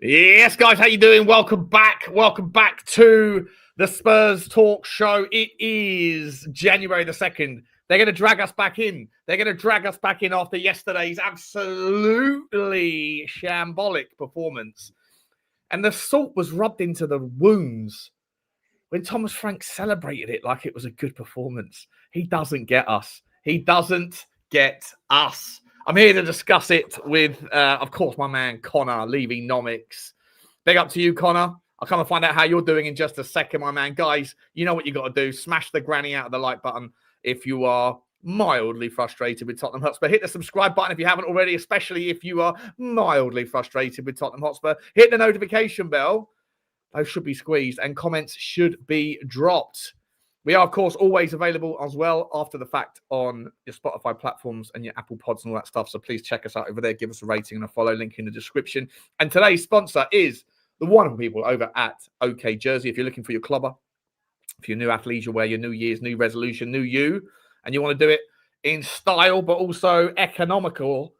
Yes, guys, how you doing? Welcome back. Welcome back to the Spurs Talk Show. It is January the 2nd. They're going to drag us back in. They're going to drag us back in after yesterday's absolutely shambolic performance. And the salt was rubbed into the wounds when Thomas Frank celebrated it like it was a good performance. He doesn't get us. He doesn't get us. I'm here to discuss it with, of course, my man Connor, Levynomics. Big up to you, Connor. I'll come and find out how you're doing in just a second, my man. Guys, you know what you got to do. Smash the granny out of the like button if you are mildly frustrated with Tottenham Hotspur. Hit the subscribe button if you haven't already, especially if you are mildly frustrated with Tottenham Hotspur. Hit the notification bell. Those should be squeezed and comments should be dropped. We are, of course, always available as well after the fact on your Spotify platforms and your Apple Pods and all that stuff. So please check us out over there. Give us a rating and a follow. Link in the description. And today's sponsor is the wonderful people over at OK Jersey. If you're looking for your clubber, if you're new athleisure wear, your New Year's, new resolution, new you, and you want to do it in style but also economical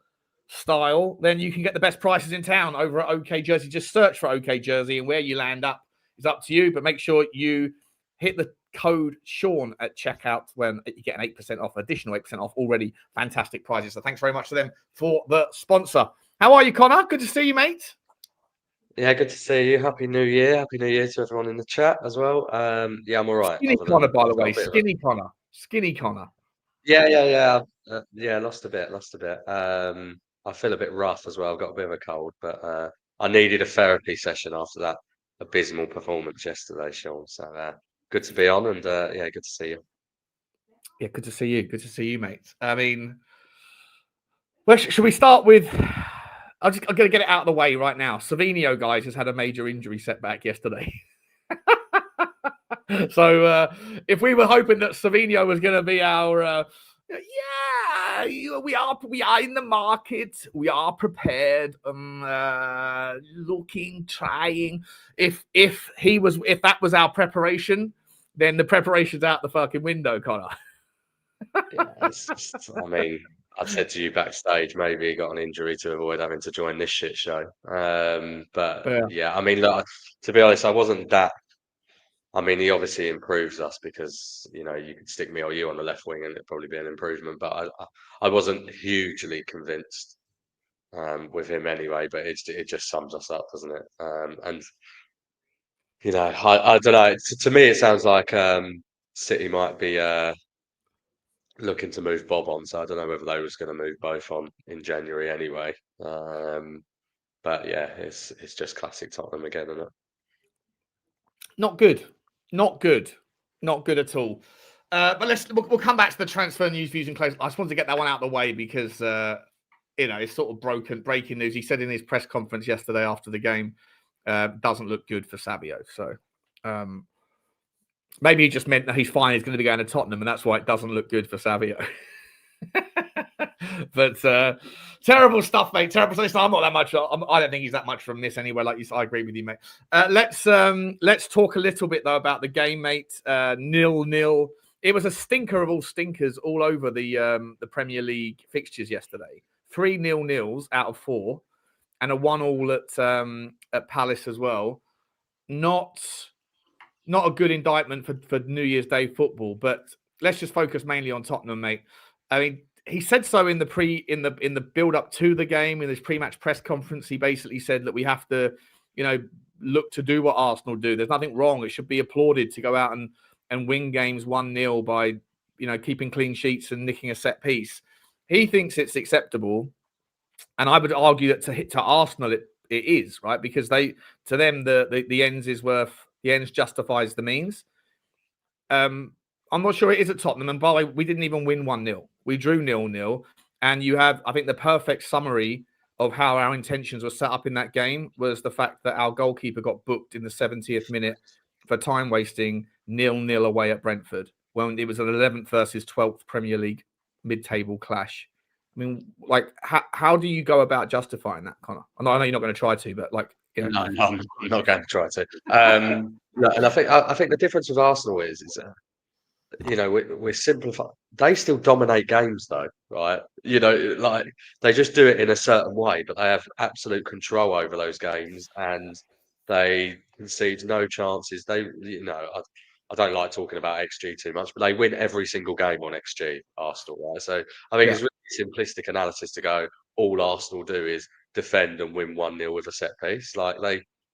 style, then you can get the best prices in town over at OK Jersey. Just search for OK Jersey, and where you land up is up to you. But make sure you hit the code Sean at checkout when you get an 8% off, additional 8% off, already fantastic prizes. So thanks very much to them for the sponsor. How are you, Connor? Good to see you, mate. Yeah, good to see you. Happy New Year. Happy New Year to everyone in the chat as well. Yeah, I'm all right. Skinny Connor, by the way. Skinny Connor. Skinny Connor. Yeah. Lost a bit. I feel a bit rough as well. I've got a bit of a cold, but I needed a therapy session after that abysmal performance yesterday, Sean. So good to be on, and yeah, good to see you. Yeah, good to see you. Good to see you, mate. I mean, well, should we start with? I'm going to get it out of the way right now. Savio, guys, has had a major injury setback yesterday. So if we were hoping that Savio was going to be our, we are in the market. We are prepared. Looking, trying. If that was our preparation, then the preparation's out the fucking window, Connor. Yeah, I mean, I said to you backstage, maybe he got an injury to avoid having to join this shit show. But yeah, I mean, look, to be honest, I wasn't that. I mean, he obviously improves us because, you know, you could stick me or you on the left wing and it'd probably be an improvement. But I wasn't hugely convinced with him anyway. But it just sums us up, doesn't it? And you know, I don't know. To me, it sounds like City might be looking to move Bob on. So I don't know whether they was going to move both on in January anyway. But yeah, it's just classic Tottenham again, isn't it? Not good at all. But we'll come back to the transfer news, views, and close. I just wanted to get that one out of the way because it's sort of breaking news. He said in his press conference yesterday after the game, doesn't look good for Savio. So maybe he just meant that he's fine. He's going to be going to Tottenham, and that's why it doesn't look good for Savio. But terrible stuff, mate. Terrible stuff. I'm not that much. I don't think he's that much from this anyway. Like you said, I agree with you, mate. Let's talk a little bit though about the game, mate. 0-0. It was a stinker of all stinkers all over the Premier League fixtures yesterday. 3 0-0s out of 4, and a 1-1 at Palace as well. Not a good indictment for New Year's Day football. But let's just focus mainly on Tottenham, mate. I mean, he said so in the build up to the game in his pre-match press conference. He basically said that we have to, look to do what Arsenal do. There's nothing wrong. It should be applauded to go out and win games 1-0 by, keeping clean sheets and nicking a set piece. He thinks it's acceptable, and I would argue that to Arsenal it is, right, because to them the ends justifies the means. I'm not sure it is at Tottenham. And by the way, we didn't even win 1-0. We drew 0-0. And you have, I think, the perfect summary of how our intentions were set up in that game was the fact that our goalkeeper got booked in the 70th minute for time wasting 0-0 away at Brentford when it was an 11th versus 12th Premier League mid-table clash. I mean, like, how do you go about justifying that, Connor? I know you're not going to try to, but like, No, I'm not going to try to. And I think the difference with Arsenal is we're simplifying. They still dominate games, though, right? Like they just do it in a certain way, but they have absolute control over those games, and they concede no chances. I don't like talking about XG too much, but they win every single game on XG, Arsenal, right? So I think it's really simplistic analysis to go, all Arsenal do is defend and win 1-0 with a set piece. Like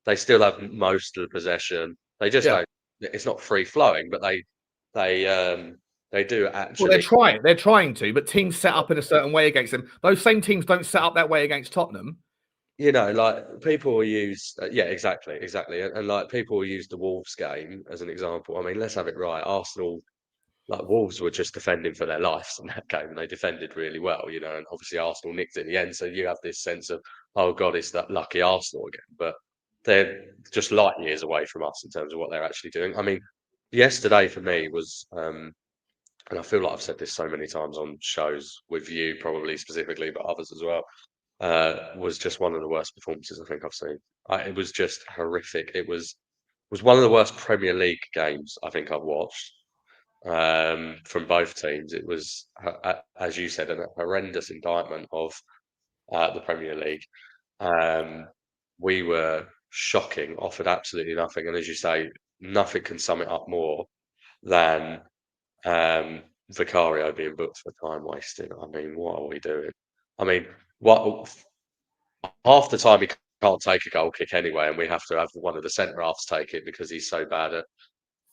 they still have most of the possession. They just don't. It's not free flowing, but they do actually. Well, they're trying to, but teams set up in a certain way against them. Those same teams don't set up that way against Tottenham. Like people will use, exactly, and like people will use the Wolves game as an example. I mean, let's have it right. Arsenal, like Wolves, were just defending for their lives in that game, and they defended really well, and obviously Arsenal nicked it in the end. So you have this sense of, oh God, it's that lucky Arsenal again. But they're just light years away from us in terms of what they're actually doing. I mean, yesterday for me was, and I feel like I've said this so many times on shows with you, probably specifically, but others as well. Was just one of the worst performances I think I've seen. It was just horrific. It was one of the worst Premier League games I think I've watched from both teams. It was, as you said, a horrendous indictment of the Premier League. We were shocking, offered absolutely nothing, and as you say, nothing can sum it up more than Vicario being booked for time wasting. I mean, what are we doing? I mean, what half the time he can't take a goal kick anyway, and we have to have one of the centre halves take it because he's so bad at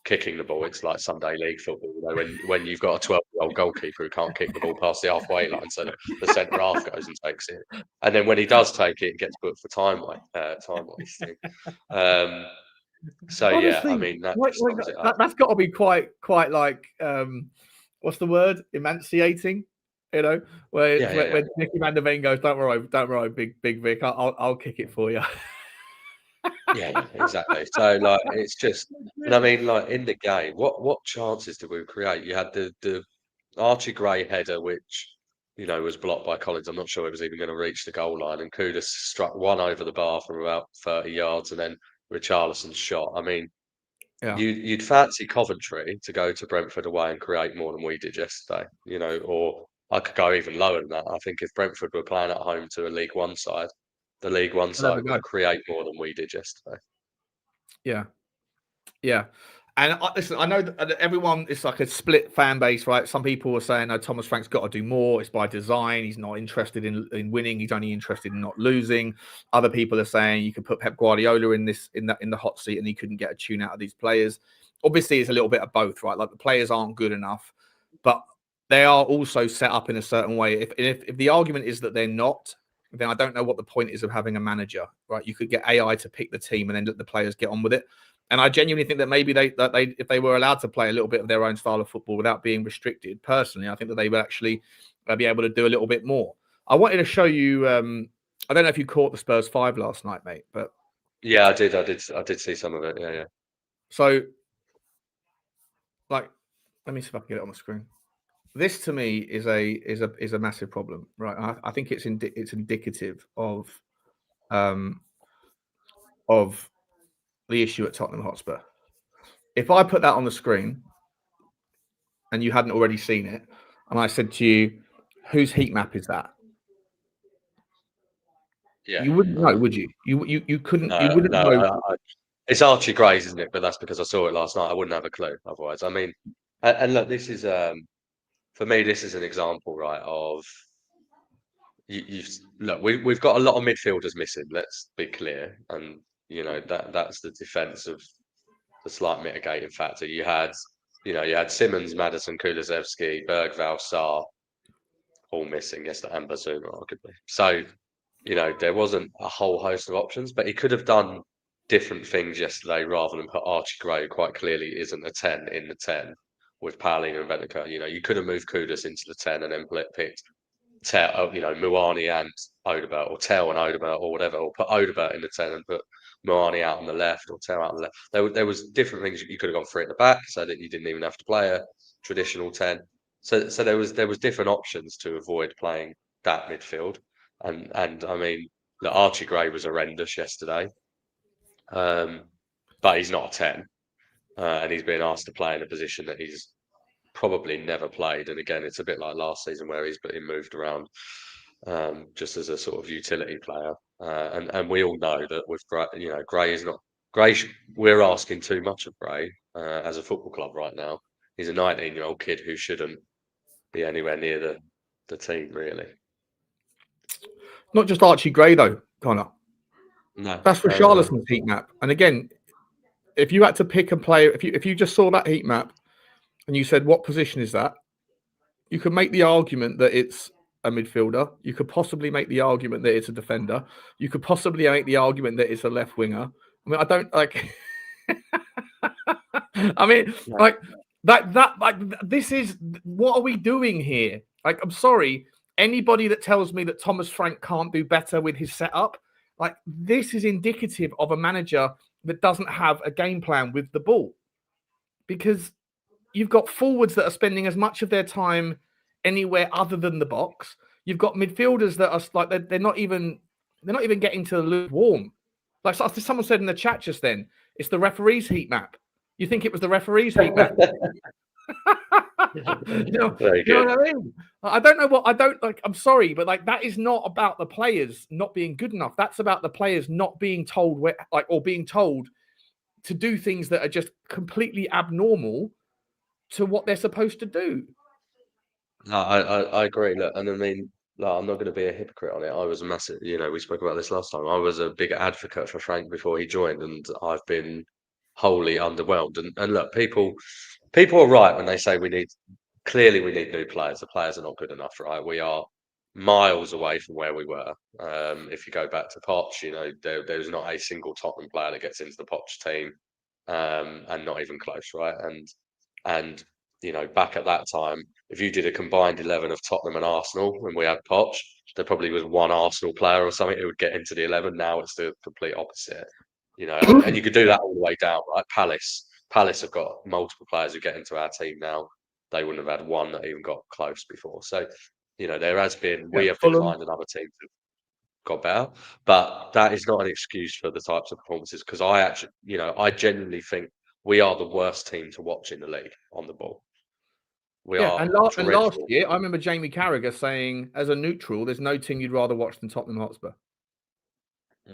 kicking the ball. It's like Sunday league football, when you've got a 12-year-old goalkeeper who can't kick the ball past the halfway line, so the centre half goes and takes it, and then when he does take it gets booked for time wasting. So honestly, yeah, I mean that's got to be quite like what's the word? Emanciating, where Nicky Van der Ven goes, don't worry, big Vic, I'll kick it for you. Yeah, exactly. So like it's just, and I mean, like in the game, what chances did we create? You had the Archie Gray header, which was blocked by Collins. I'm not sure it was even going to reach the goal line, and Kudus struck one over the bar from about 30 yards, and then Richarlison's shot. I mean, you'd fancy Coventry to go to Brentford away and create more than we did yesterday, or I could go even lower than that. I think if Brentford were playing at home to a League One side, the League One side would create more than we did yesterday. Yeah. And listen, I know that everyone, it's like a split fan base, right? Some people are saying, no, Thomas Frank's got to do more. It's by design. He's not interested in winning. He's only interested in not losing. Other people are saying you could put Pep Guardiola in the hot seat and he couldn't get a tune out of these players. Obviously, it's a little bit of both, right? Like the players aren't good enough, but they are also set up in a certain way. If the argument is that they're not, then I don't know what the point is of having a manager, right? You could get AI to pick the team and then let the players get on with it. And I genuinely think that maybe they if they were allowed to play a little bit of their own style of football without being restricted, personally, I think that they would actually be able to do a little bit more. I wanted to show you. I don't know if you caught the Spurs 5 last night, mate, but yeah, I did see some of it. Yeah. So, like, let me see if I can get it on the screen. This to me is a massive problem, right? I think it's indicative of the issue at Tottenham Hotspur. If I put that on the screen and you hadn't already seen it, and I said to you, whose heat map is that? Yeah. You wouldn't know, would you? You couldn't. No, you wouldn't know. It's Archie Gray's, isn't it? But that's because I saw it last night. I wouldn't have a clue otherwise. I mean, and look, this is for me. This is an example, right? Of look, we've got a lot of midfielders missing. Let's be clear, and that's the defence of the slight mitigating factor. You had Simmons, Maddison, Kulusevski, Berghvall, Sarr, all missing. Yes, and Bissouma, arguably. So, there wasn't a whole host of options, but he could have done different things yesterday rather than put Archie Gray, who quite clearly isn't a 10, in the 10 with Paulino and Benica. You could have moved Kudus into the 10 and then picked Tel, Muani and Odegaard, or Tel and Odegaard, or whatever, or put Odegaard in the 10 and put Muani out on the left, or Tel out on the left. There was different things you could have gone for at the back, so that you didn't even have to play a traditional 10. So there was different options to avoid playing that midfield. And I mean, Archie Gray was horrendous yesterday, but he's not a 10, and he's being asked to play in a position that he's probably never played. And again, it's a bit like last season where he's been moved around just as a sort of utility player. And we all know that with Gray is not Gray. We're asking too much of Gray as a football club right now. He's a 19-year-old kid who shouldn't be anywhere near the team, really. Not just Archie Gray though, Connor. No, that's Richarlison's heat map. And again, if you had to pick a player, if you just saw that heat map and you said what position is that, you could make the argument that it's a midfielder. You could possibly make the argument that it's a defender. You could possibly make the argument that it's a left winger. I mean, I don't like. I mean, like that. Like, this is what are we doing here? Like, I'm sorry. Anybody that tells me that Thomas Frank can't do better with his setup, like this is indicative of a manager that doesn't have a game plan with the ball, because you've got forwards that are spending as much of their time anywhere other than the box. You've got midfielders that are like they're not even getting to the lukewarm. Like someone said in the chat just then, it's the referee's heat map. You think it was the referee's heat map? you know what I mean? I don't know what I don't like. I'm sorry, but like that is not about the players not being good enough. That's about the players not being told or being told to do things that are just completely abnormal to what they're supposed to do. No, I agree. Look, and I mean, I'm not going to be a hypocrite on it. I was a massive, we spoke about this last time. I was a big advocate for Frank before he joined, and I've been wholly underwhelmed. And look, people are right when they say we need new players. The players are not good enough, right? We are miles away from where we were. If you go back to Poch, there's not a single Tottenham player that gets into the Poch team, and not even close, right? And back at that time, if you did a combined 11 of Tottenham and Arsenal when we had Poch, there probably was one Arsenal player or something who would get into the 11. Now it's the complete opposite, and you could do that all the way down, right? Palace have got multiple players who get into our team now. They wouldn't have had one that even got close before. So, there has been, we have declined and other teams have got better, but that is not an excuse for the types of performances, because I genuinely think we are the worst team to watch in the league on the ball. And last year, I remember Jamie Carragher saying, as a neutral, there's no team you'd rather watch than Tottenham Hotspur. I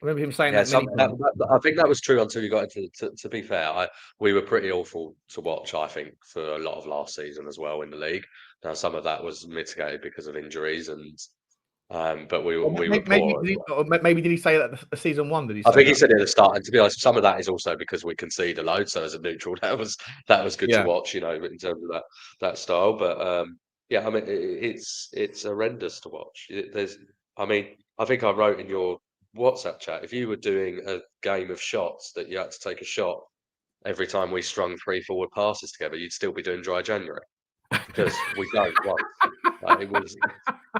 remember him saying that many times. I think that was true until you got into. To be fair, we were pretty awful to watch, I think, for a lot of last season as well in the league. Now, some of that was mitigated because of injuries, but we were poor. Maybe did he say that the season one? Did he? I think he said it at the start. And to be honest, some of that is also because we concede a load. So as a neutral, that was good to watch, in terms of that style. But I mean, it's horrendous to watch. I think I wrote in your WhatsApp chat, if you were doing a game of shots that you had to take a shot every time we strung 3 forward passes together, you'd still be doing dry January, because we don't once.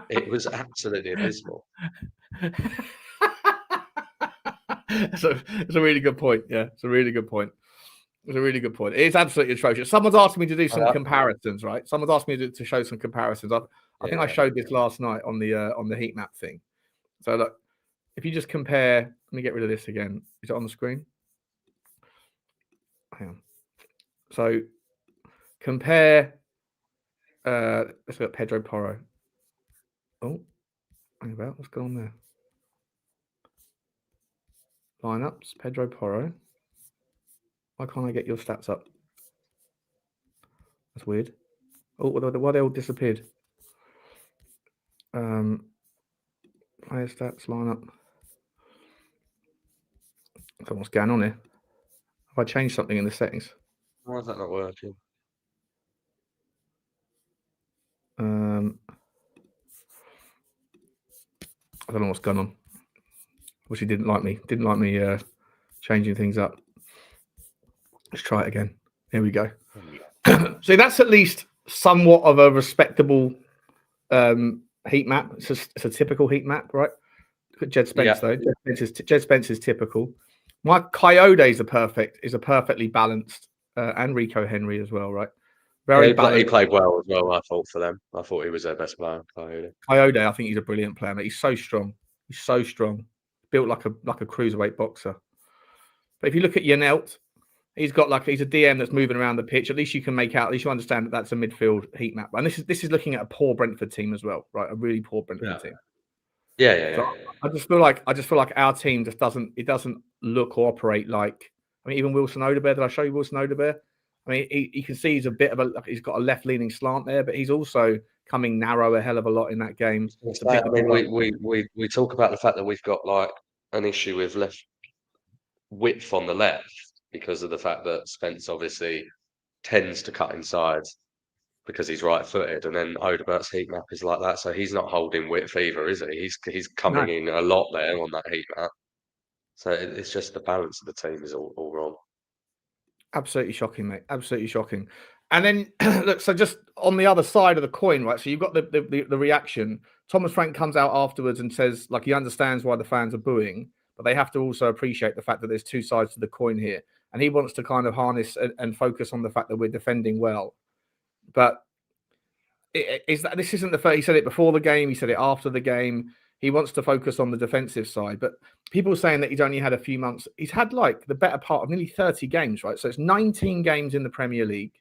It was absolutely abysmal. So it's a really good point. Yeah, it's a really good point. It's absolutely atrocious. Someone's asked me to do some comparisons, right? Someone's asked me to show some comparisons. I think I showed this last night on the heat map thing. So look, if you just compare, let me get rid of this again. Is it on the screen? Hang on. So compare. Let's look at Pedro Porro. Oh, hang about. What's going on there? Lineups, Pedro Porro. Why can't I get your stats up? That's weird. Oh, why they all disappeared? Player stats, lineup. I don't know what's going on here. Have I changed something in the settings? Why is that not working? I don't know what's going on. Wish he didn't like me. Changing things up. Let's try it again. Here we go. So that's at least somewhat of a respectable heat map. It's a typical heat map, right? Look at Jed Spence though. Jed Spence is typical. My Coyote is a perfectly balanced, and Rico Henry as well, right? He played well as well, I thought, for them. I thought he was their best player, Coyote. I think he's a brilliant player, mate. He's so strong. Built like a cruiserweight boxer. But if you look at Janelt, He's got he's a DM that's moving around the pitch. At least you can make out. At least you understand that that's a midfield heat map. And this is looking at a poor Brentford team as well, right? A really poor Brentford team. Yeah. I just feel like our team just doesn't look or operate like. I mean, even Wilson Odebear. Did I show you Wilson Odebear? I mean, you can see he's he's got a left-leaning slant there, but he's also coming narrow a hell of a lot in that game. I mean, we talk about the fact that we've got an issue with left width on the left because of the fact that Spence obviously tends to cut inside because he's right-footed, and then Odebert's heat map is like that, so he's not holding width either, is he? He's coming in a lot there on that heat map. So it's just the balance of the team is all wrong. Absolutely shocking, mate. Absolutely shocking. And then look, so just on the other side of the coin, right? So you've got the reaction. Thomas Frank comes out afterwards and says, he understands why the fans are booing, but they have to also appreciate the fact that there's two sides to the coin here. And he wants to kind of harness and focus on the fact that we're defending well. But this isn't the first. He said it before the game. He said it after the game. He wants to focus on the defensive side. But people are saying that he's only had a few months. He's had the better part of nearly 30 games, right? So it's 19 games in the Premier League,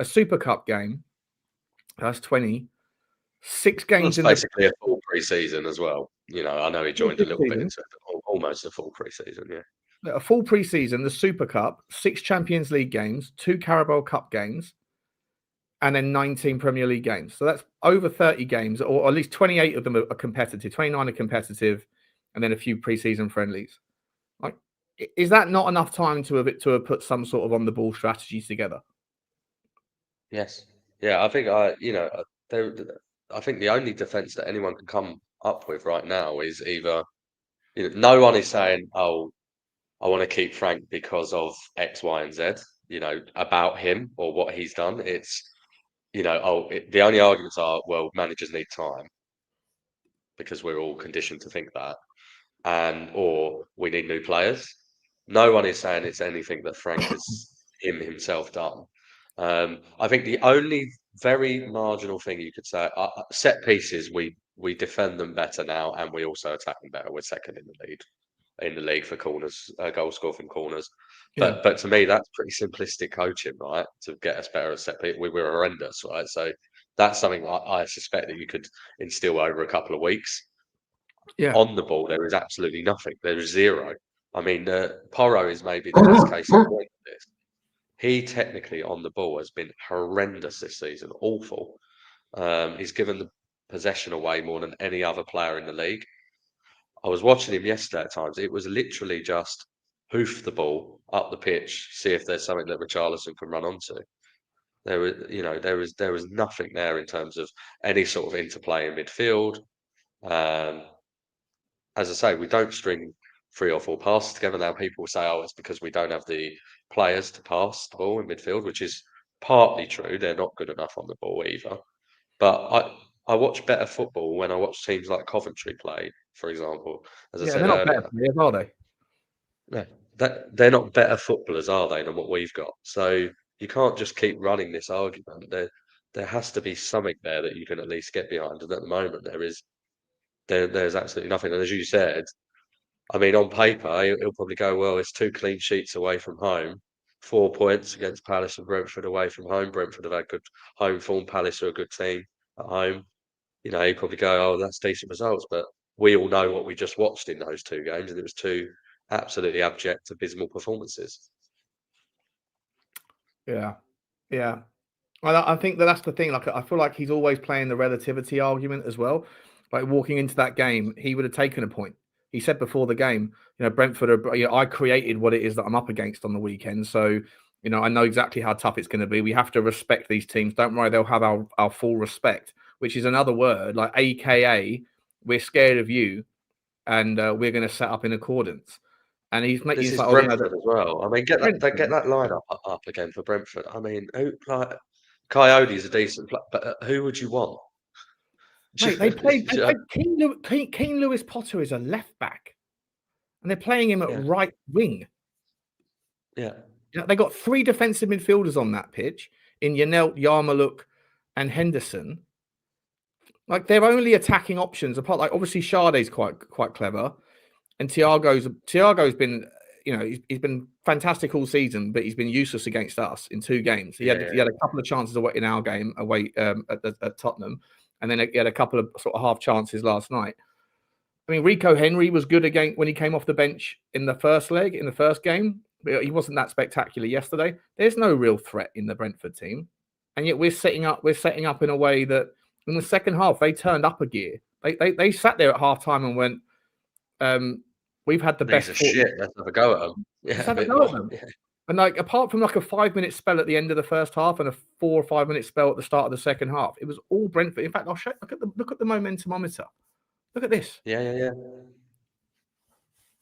a Super Cup game. That's 20. 6 games. That's basically a full pre-season as well. I know he joined a little bit into it, almost a full pre-season, yeah. A full pre-season, the Super Cup, 6 Champions League games, 2 Carabao Cup games, and then 19 Premier League games. So that's over 30 games, or at least 28 of them are competitive, 29 are competitive, and then a few pre-season friendlies. Is that not enough time to have put some sort of on-the-ball strategies together? Yes. Yeah, I think I think the only defence that anyone can come up with right now is either no one is saying, "Oh, I want to keep Frank because of X, Y, and Z," about him or what he's done. It's the only arguments are, well, managers need time because we're all conditioned to think that, or we need new players. No one is saying it's anything that Frank has himself done. I think the only very marginal thing you could say, set pieces, we defend them better now, and we also attack them better. We're second in the league for corners, goal score from corners. But to me, that's pretty simplistic coaching, right? To get us better at set pieces, we were horrendous, right? So that's something I suspect that you could instill over a couple of weeks. Yeah. On the ball, there is absolutely nothing. There is zero. I mean, Porro is maybe the best case in point of this. He technically on the ball has been horrendous this season, awful. He's given the possession away more than any other player in the league. I was watching him yesterday at times. It was literally just hoof the ball up the pitch, see if there's something that Richalison can run onto. There was nothing there in terms of any sort of interplay in midfield. As I say, we don't string 3 or 4 passes together. Now people say, "Oh, it's because we don't have the players to pass the ball in midfield," which is partly true. They're not good enough on the ball either. But I watch better football when I watch teams like Coventry play, for example. As I said they're not earlier, better players, are they? No, they're not better footballers, are they, than what we've got? So you can't just keep running this argument. There has to be something there that you can at least get behind. And at the moment, there's absolutely nothing. And as you said, I mean, on paper, he'll probably go, well, it's 2 clean sheets away from home, 4 points against Palace and Brentford away from home. Brentford have had good home form. Palace are a good team at home. He'd probably go, oh, that's decent results. But we all know what we just watched in those 2 games, and it was 2 absolutely abject, abysmal performances. Yeah. Well, I think that's the thing. I feel like he's always playing the relativity argument as well. Walking into that game, he would have taken a point. He said before the game, Brentford I created what it is that I'm up against on the weekend. So, I know exactly how tough it's going to be. We have to respect these teams. Don't worry, they'll have our full respect, which is another word, AKA, we're scared of you and we're going to set up in accordance. And he's making this is Brentford as well. I mean, get that line up again for Brentford. I mean, Coyote's a decent player, but who would you want? Mate, they played Keane Lewis Potter is a left back, and they're playing him at right wing. Yeah, they got 3 defensive midfielders on that pitch in Yanelt, Yarmouk, and Henderson. They're only attacking options apart. Obviously, Sade's quite clever, and Thiago's been he's been fantastic all season, but he's been useless against us in 2 games. He had a couple of chances away in our game away at Tottenham, and then he had a couple of sort of half chances last night. I mean, Rico Henry was good again when he came off the bench in the first game. But he wasn't that spectacular yesterday. There's no real threat in the Brentford team, and yet we're setting up in a way that in the second half they turned up a gear. They sat there at half time and went, we've had the best. Shit. Let's have a go at them. Let's have a go at them. Yeah. And apart from a 5-minute spell at the end of the first half and a 4 or 5 minute spell at the start of the second half, it was all Brentford. In fact, I'll show. Look at the momentumometer. Look at this. Yeah.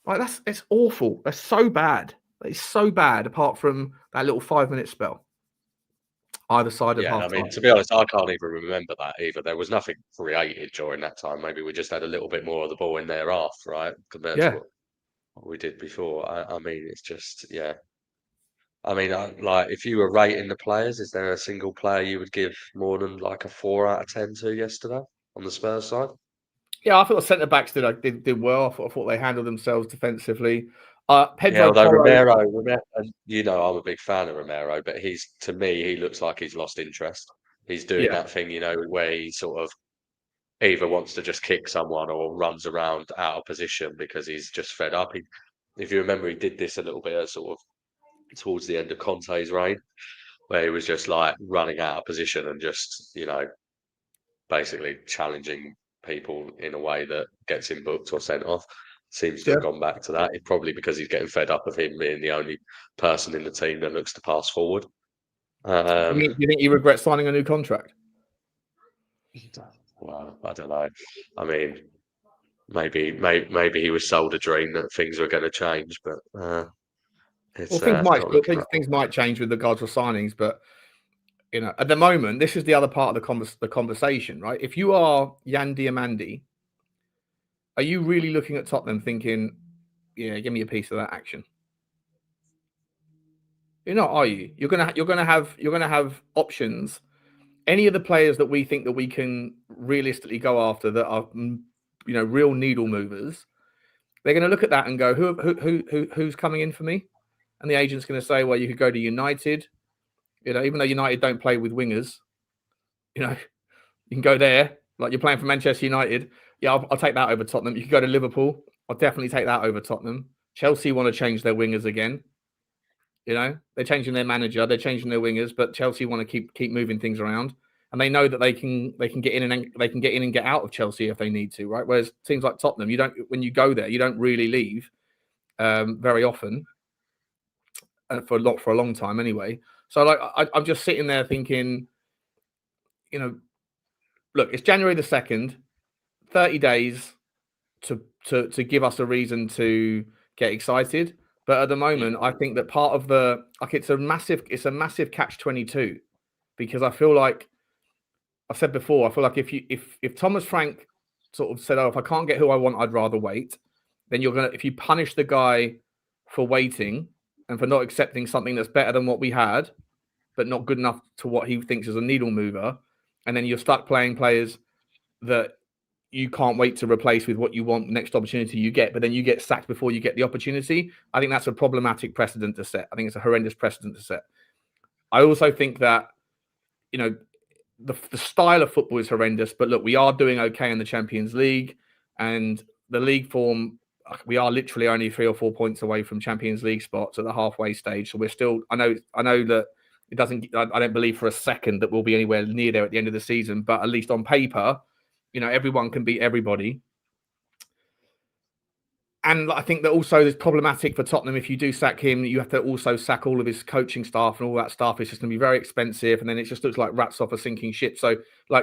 Like it's awful. That's so bad. It's so bad. Apart from that little 5-minute spell, either side of half time. I mean, to be honest, I can't even remember that either. There was nothing created during that time. Maybe we just had a little bit more of the ball in their half, right, compared to what we did before. I mean, it's just I mean, like if you were rating the players, is there a single player you would give more than like a 4 out of 10 to yesterday on the Spurs side? Yeah, I thought the centre backs did well. I thought they handled themselves defensively. Pedro Porro, Romero, and I'm a big fan of Romero, but to me, he looks like he's lost interest. He's doing that thing, where he sort of either wants to just kick someone or runs around out of position because he's just fed up. If you remember, he did this a little bit sort of towards the end of Conte's reign, where he was just like running out of position and just, basically challenging people in a way that gets him booked or sent off. Seems to have gone back to that. It's probably because he's getting fed up of him being the only person in the team that looks to pass forward. You think he regrets signing a new contract? Well, I don't know. I mean, maybe he was sold a dream that things were going to change, but things might change with regards to signings. But at the moment, this is the other part of the conversation, right? If you are Yan Diamandi, are you really looking at Tottenham thinking, give me a piece of that action? You're not, are you? You're gonna have options. Any of the players that we think that we can realistically go after that are, real needle movers, they're going to look at that and go, who's coming in for me? And the agent's going to say, well, you could go to United. Even though United don't play with wingers, you can go there. Like you're playing for Manchester United. Yeah, I'll take that over Tottenham. You could go to Liverpool. I'll definitely take that over Tottenham. Chelsea want to change their wingers again. They're changing their manager. They're changing their wingers, but Chelsea want to keep moving things around, and they know that they can get in and get out of Chelsea if they need to, right? Whereas teams like Tottenham, when you go there, you don't really leave very often for a long time anyway. So I'm just sitting there thinking, look, it's January the 2nd. 30 days to give us a reason to get excited. But at the moment, I think that part of it's a massive catch-22, because I feel like I said before, if Thomas Frank sort of said, if I can't get who I want, I'd rather wait, then if you punish the guy for waiting and for not accepting something that's better than what we had, but not good enough to what he thinks is a needle mover, and then you're stuck playing players that you can't wait to replace with what you want next opportunity you get, but then you get sacked before you get the opportunity. I think that's a problematic precedent to set. I think it's a horrendous precedent to set. I also think that, the style of football is horrendous, but look, we are doing okay in the Champions League, and the league form, we are literally only 3 or 4 points away from Champions League spots at the halfway stage. So we're still, I know that I don't believe for a second that we'll be anywhere near there at the end of the season, but at least on paper, everyone can beat everybody. And I think that also is problematic for Tottenham. If you do sack him, you have to also sack all of his coaching staff and all that stuff. It's just going to be very expensive, and then it just looks like rats off a sinking ship. So,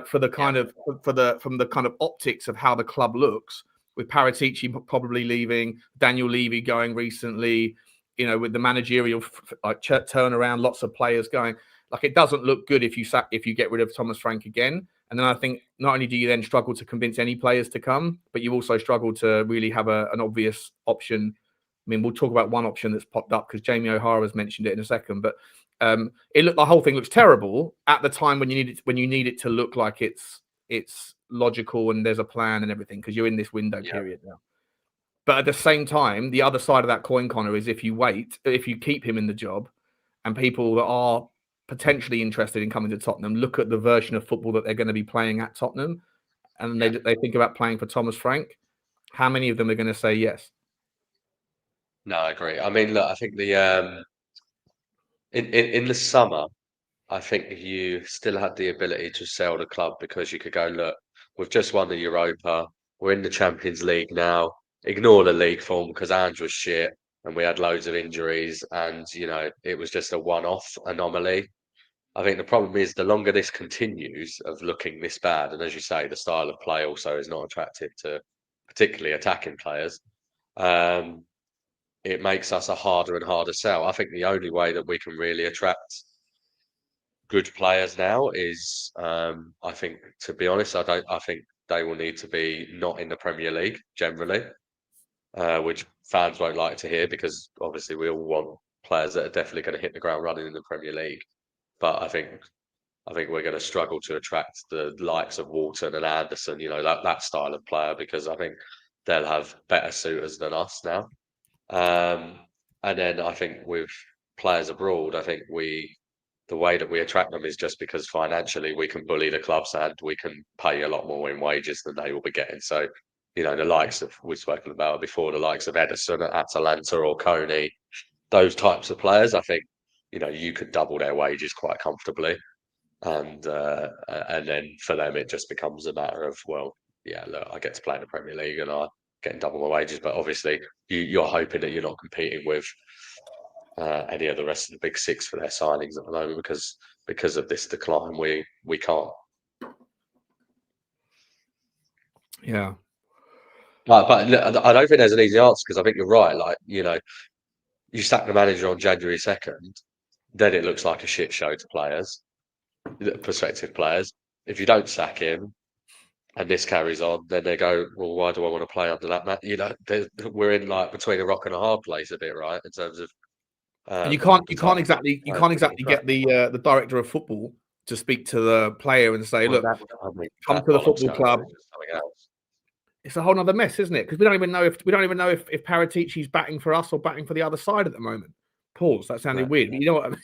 from the kind of optics of how the club looks, with Paratici probably leaving, Daniel Levy going recently, with the managerial turnaround, lots of players going. It doesn't look good if you get rid of Thomas Frank again. And then I think not only do you then struggle to convince any players to come, but you also struggle to really have an obvious option. I mean, we'll talk about one option that's popped up because Jamie O'Hara has mentioned it in a second. But the whole thing looks terrible at the time when you need it to look like it's logical and there's a plan and everything, because you're in this window period now. But at the same time, the other side of that coin, Connor, is if you keep him in the job, and people that are potentially interested in coming to Tottenham look at the version of football that they're going to be playing at Tottenham, and they think about playing for Thomas Frank, how many of them are going to say yes? No, I agree. I mean, look, I think in the summer, I think you still had the ability to sell the club because you could go, look, we've just won the Europa, we're in the Champions League now. Ignore the league form because Ange was shit and we had loads of injuries, and it was just a one-off anomaly. I think the problem is the longer this continues of looking this bad, and as you say, the style of play also is not attractive to particularly attacking players. It makes us a harder and harder sell. I think the only way that we can really attract good players now is, I think, to be honest, I think they will need to be not in the Premier League generally, which fans won't like to hear because obviously we all want players that are definitely going to hit the ground running in the Premier League. But I think we're going to struggle to attract the likes of Walton and Anderson, that style of player, because I think they'll have better suitors than us now. And then I think with players abroad, I think the way that we attract them is just because financially we can bully the clubs and we can pay a lot more in wages than they will be getting. So, the likes of, we've spoken about before, the likes of Edison at Atalanta or Coney, those types of players, I think, you could double their wages quite comfortably. And then for them, it just becomes a matter of, well, yeah, look, I get to play in the Premier League and I'm getting double my wages. But obviously, you're hoping that you're not competing with any of the rest of the big six for their signings at the moment because of this decline. We can't. Yeah. But I don't think there's an easy answer because I think you're right. Like, you sack the manager on January 2nd, then it looks like a shit show to players, prospective players. If you don't sack him and this carries on, then they go, well, why do I want to play under that man? We're in like between a rock and a hard place a bit, right? In terms of and you can't exactly get the director of football to speak to the player and say, look, come to the football club. It's a whole other mess, isn't it? Because we don't even know if Paratici's batting for us or batting for the other side at the moment. Pause. That sounded weird. But you know what I mean?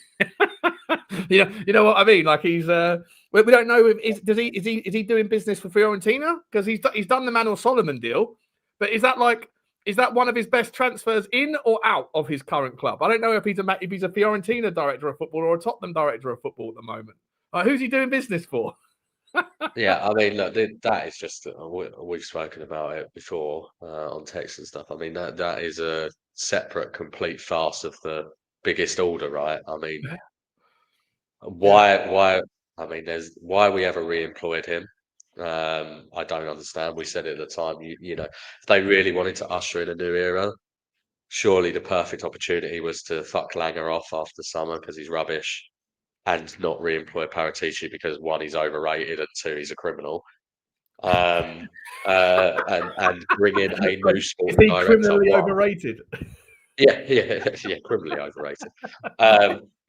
you know what I mean? Like he's we don't know if is he doing business for Fiorentina? Because he's done the Manuel Solomon deal, but is that one of his best transfers in or out of his current club? I don't know if he's a Fiorentina director of football or a Tottenham director of football at the moment. Who's he doing business for? Yeah, I mean, look, that is just we've spoken about it before on text and stuff. I mean, that is a separate, complete farce of the biggest order, right? I mean, why? I mean, why we ever re-employed him. I don't understand. We said it at the time. If they really wanted to usher in a new era, surely the perfect opportunity was to fuck Langer off after summer because he's rubbish, and not re-employ Paratici because one, he's overrated, and two, he's a criminal. And bring in a new sporting director. Criminally overrated. Yeah, criminally overrated.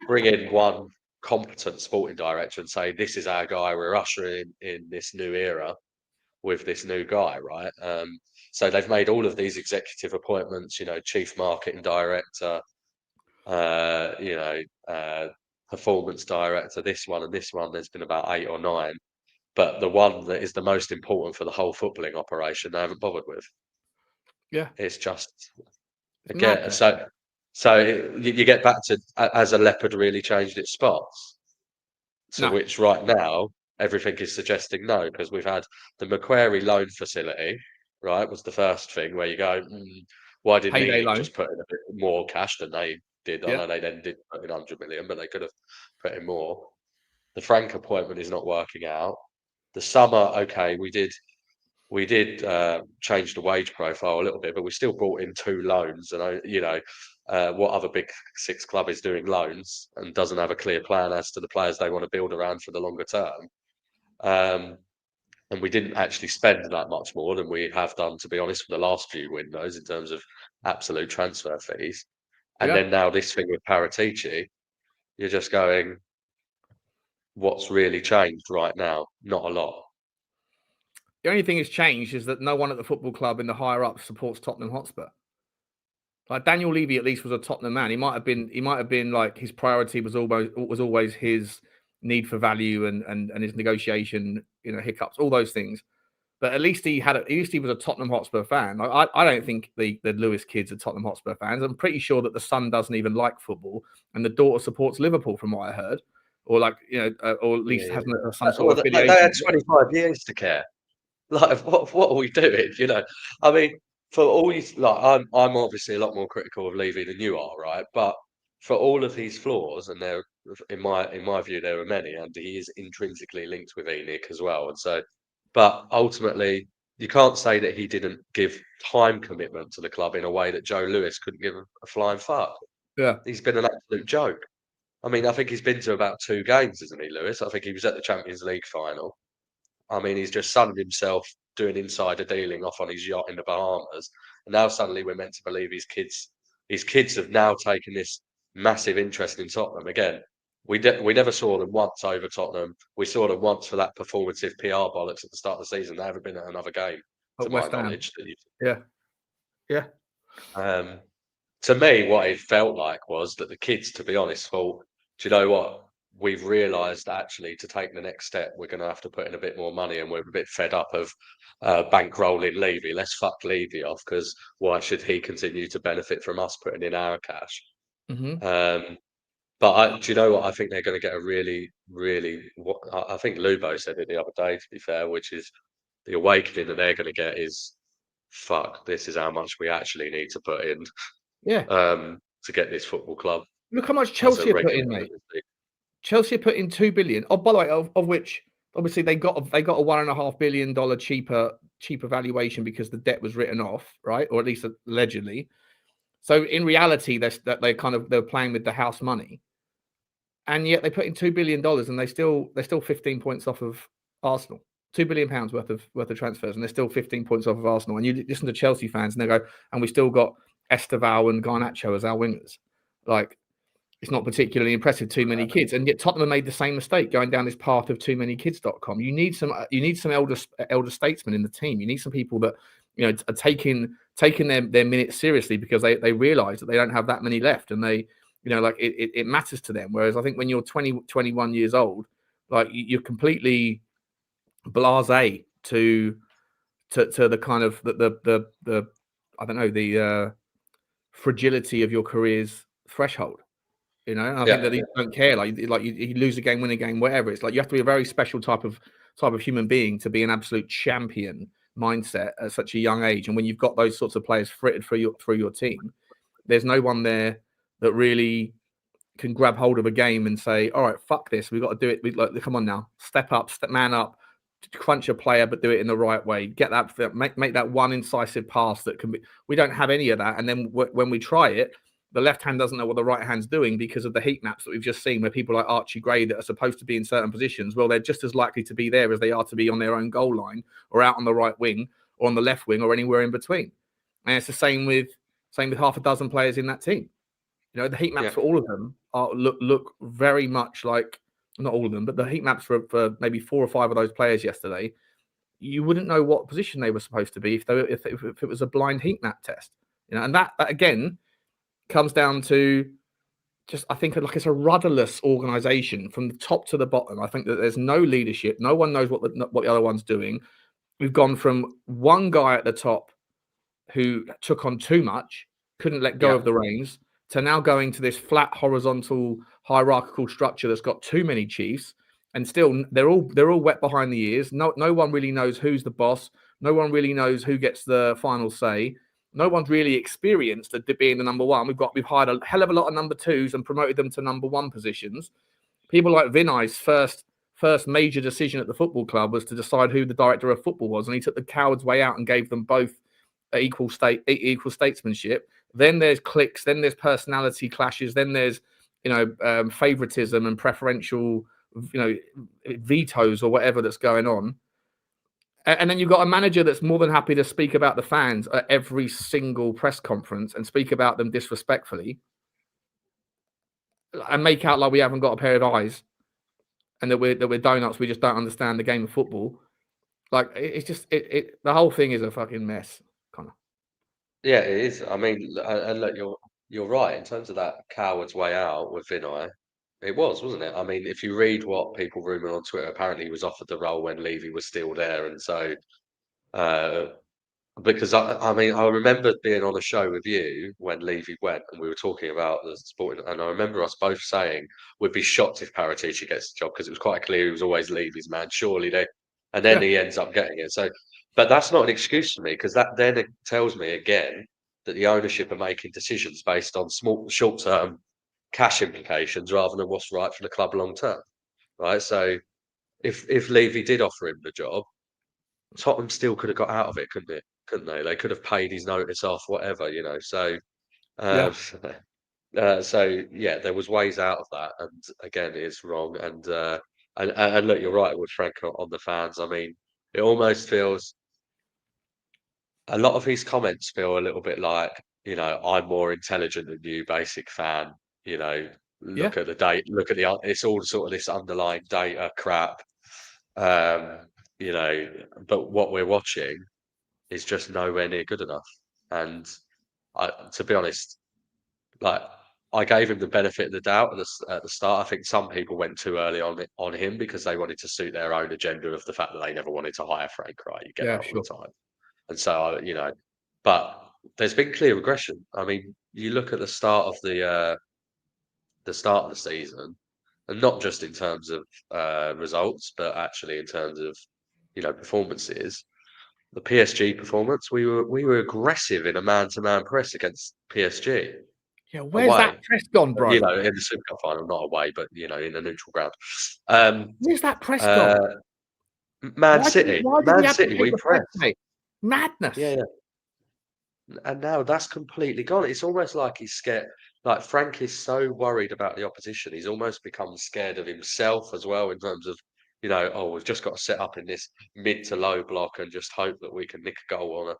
Bring in one competent sporting director and say, this is our guy, we're ushering in this new era with this new guy, right? So they've made all of these executive appointments, chief marketing director, performance director, this one and this one. There's been about 8 or 9, but the one that is the most important for the whole footballing operation, they haven't bothered with. Yeah, it's just again. So you get back to, has a leopard really changed its spots? Which right now everything is suggesting no, because we've had the Macquarie loan facility, right? Was the first thing where you go, why didn't they just put in a bit more cash than they did? I know they then did put in 100 million, but they could have put in more. The Frank appointment is not working out. The summer, okay, we did change the wage profile a little bit, but we still brought in 2 loans. And what other big six club is doing loans and doesn't have a clear plan as to the players they want to build around for the longer term? And we didn't actually spend that much more than we have done, to be honest, for the last few windows in terms of absolute transfer fees. And then now this thing with Paratici, you're just going, what's really changed right now? Not a lot. The only thing that's changed is that no one at the football club in the higher up supports Tottenham Hotspur. Like Daniel Levy at least was a Tottenham man. He might have been like his priority was always his need for value and his negotiation, hiccups, all those things. But at least he was a Tottenham Hotspur fan. Like, I don't think the Lewis kids are Tottenham Hotspur fans. I'm pretty sure that the son doesn't even like football, and the daughter supports Liverpool, from what I heard, or or at least has some sort of affiliation. They had 25 years to care. Like, what are we doing? I mean, for all these, I'm obviously a lot more critical of Levy than you are, right? But for all of his flaws, and there, in my view, there are many, and he is intrinsically linked with ENIC as well. And so, but ultimately, you can't say that he didn't give time commitment to the club in a way that Joe Lewis couldn't give a flying fuck. Yeah, he's been an absolute joke. I mean, I think he's been to about 2 games, isn't he, Lewis? I think he was at the Champions League final. I mean, he's just sunned himself doing insider dealing off on his yacht in the Bahamas, and now suddenly we're meant to believe his kids have now taken this massive interest in Tottenham again. We never saw them once over Tottenham. We saw them once for that performative PR bollocks at the start of the season. They haven't been at another game, to my knowledge. Yeah. To me, what it felt like was that the kids, to be honest, thought, do you know what? We've realised actually to take the next step, we're going to have to put in a bit more money, and we're a bit fed up of bankrolling Levy. Let's fuck Levy off, because why should he continue to benefit from us putting in our cash? Mm-hmm. But do you know what? I think they're going to get a really, really. I think Lubo said it the other day, to be fair, which is the awakening that they're going to get is, fuck, this is how much we actually need to put in. Yeah. To get this football club. Look how much Chelsea have put in, mate. Chelsea put in $2 billion. Oh, by the way, of which obviously they got a $1.5 billion cheaper valuation because the debt was written off, right? Or at least allegedly. So in reality, they're playing with the house money, and yet they put in $2 billion, and they're still 15 points off of Arsenal. £2 billion worth of transfers, and they're still 15 points off of Arsenal. And you listen to Chelsea fans, and they go, and we still got Esteval and Garnacho as our wingers. Like, it's not particularly impressive. Too many kids, and yet Tottenham made the same mistake going down this path of too many kids.com. You need some elder statesmen in the team. You need some people that are taking their minutes seriously, because they realise that they don't have that many left, and they it matters to them. Whereas I think when you're 20, 21 years old, like, you're completely blasé to the kind of the I don't know, the fragility of your career's threshold. And I think that they don't care. Like you lose a game, win a game, whatever. It's like you have to be a very special type of human being to be an absolute champion mindset at such a young age. And when you've got those sorts of players frittered through your team, there's no one there that really can grab hold of a game and say, all right, fuck this, we've got to do it. Come on now, step up, man up, crunch a player, but do it in the right way. Get that, make that one incisive pass that can be. We don't have any of that. And then when we try it, the left hand doesn't know what the right hand's doing because of the heat maps that we've just seen, where people like Archie Gray that are supposed to be in certain positions, well, they're just as likely to be there as they are to be on their own goal line, or out on the right wing, or on the left wing, or anywhere in between. And it's the same with half a dozen players in that team. The heat maps for all of them look very much like, not all of them, but the heat maps for maybe 4 or 5 of those players yesterday, you wouldn't know what position they were supposed to be if it was a blind heat map test. And that again comes down to just, I think, like, it's a rudderless organization from the top to the bottom. I think that there's no leadership. No one knows what the other one's doing. We've gone from one guy at the top who took on too much, couldn't let go of the reins, to now going to this flat, horizontal, hierarchical structure that's got too many chiefs, and still they're all wet behind the ears. No one really knows who's the boss. No one really knows who gets the final say. No one's really experienced at being the number one. We've hired a hell of a lot of number twos and promoted them to number one positions. People like Vinay's first major decision at the football club was to decide who the director of football was, and he took the coward's way out and gave them both equal statesmanship. Then there's cliques, then there's personality clashes, then there's favoritism and preferential vetoes or whatever that's going on. And then you've got a manager that's more than happy to speak about the fans at every single press conference and speak about them disrespectfully and make out like we haven't got a pair of eyes and that we're donuts, we just don't understand the game of football. Like it's just the whole thing is a fucking mess, Connor. Yeah, it is. I mean, and look, you're right in terms of that coward's way out with Vinay. It was, wasn't it? I mean, if you read what people rumour on Twitter, apparently he was offered the role when Levy was still there, and so uh, because I mean, I remember being on a show with you when Levy went, and we were talking about the sporting, and I remember us both saying we'd be shocked if Paratici gets the job because it was quite clear he was always Levy's man. Surely they, and then he ends up getting it. So, but that's not an excuse for me because that then it tells me again that the ownership are making decisions based on small, short-term cash implications rather than what's right for the club long term. Right. So if Levy did offer him the job, Tottenham still could have got out of it, couldn't it? Couldn't they? They could have paid his notice off, whatever, you know. So, Yeah. so yeah, there was ways out of that, and again, it's wrong. And look, you're right with Frank on the fans. I mean, it almost feels a lot of his comments feel a little bit like, you know, I'm more intelligent than you, basic fan. You know, look at the date, look at it's all sort of this underlying data crap. You know, but what we're watching is just nowhere near good enough. And to be honest, like I gave him the benefit of the doubt at the start. I think some people went too early on him because they wanted to suit their own agenda of the fact that they never wanted to hire Frank. Right, you get that all the time. And so you know, but there's been clear regression. I mean, you look at the start of the season, and not just in terms of results, but actually in terms of performances. The PSG performance, we were aggressive in a man-to-man press against PSG. Yeah, where's that press gone, bro? You know, in the Super Cup final, not away, but you know, in a neutral ground. Where's that press gone? Man City, we press. Madness. Yeah. And now that's completely gone. It's almost like he's scared. Like Frank is so worried about the opposition, he's almost become scared of himself as well in terms of, you know, oh, we've just got to set up in this mid to low block and just hope that we can nick a goal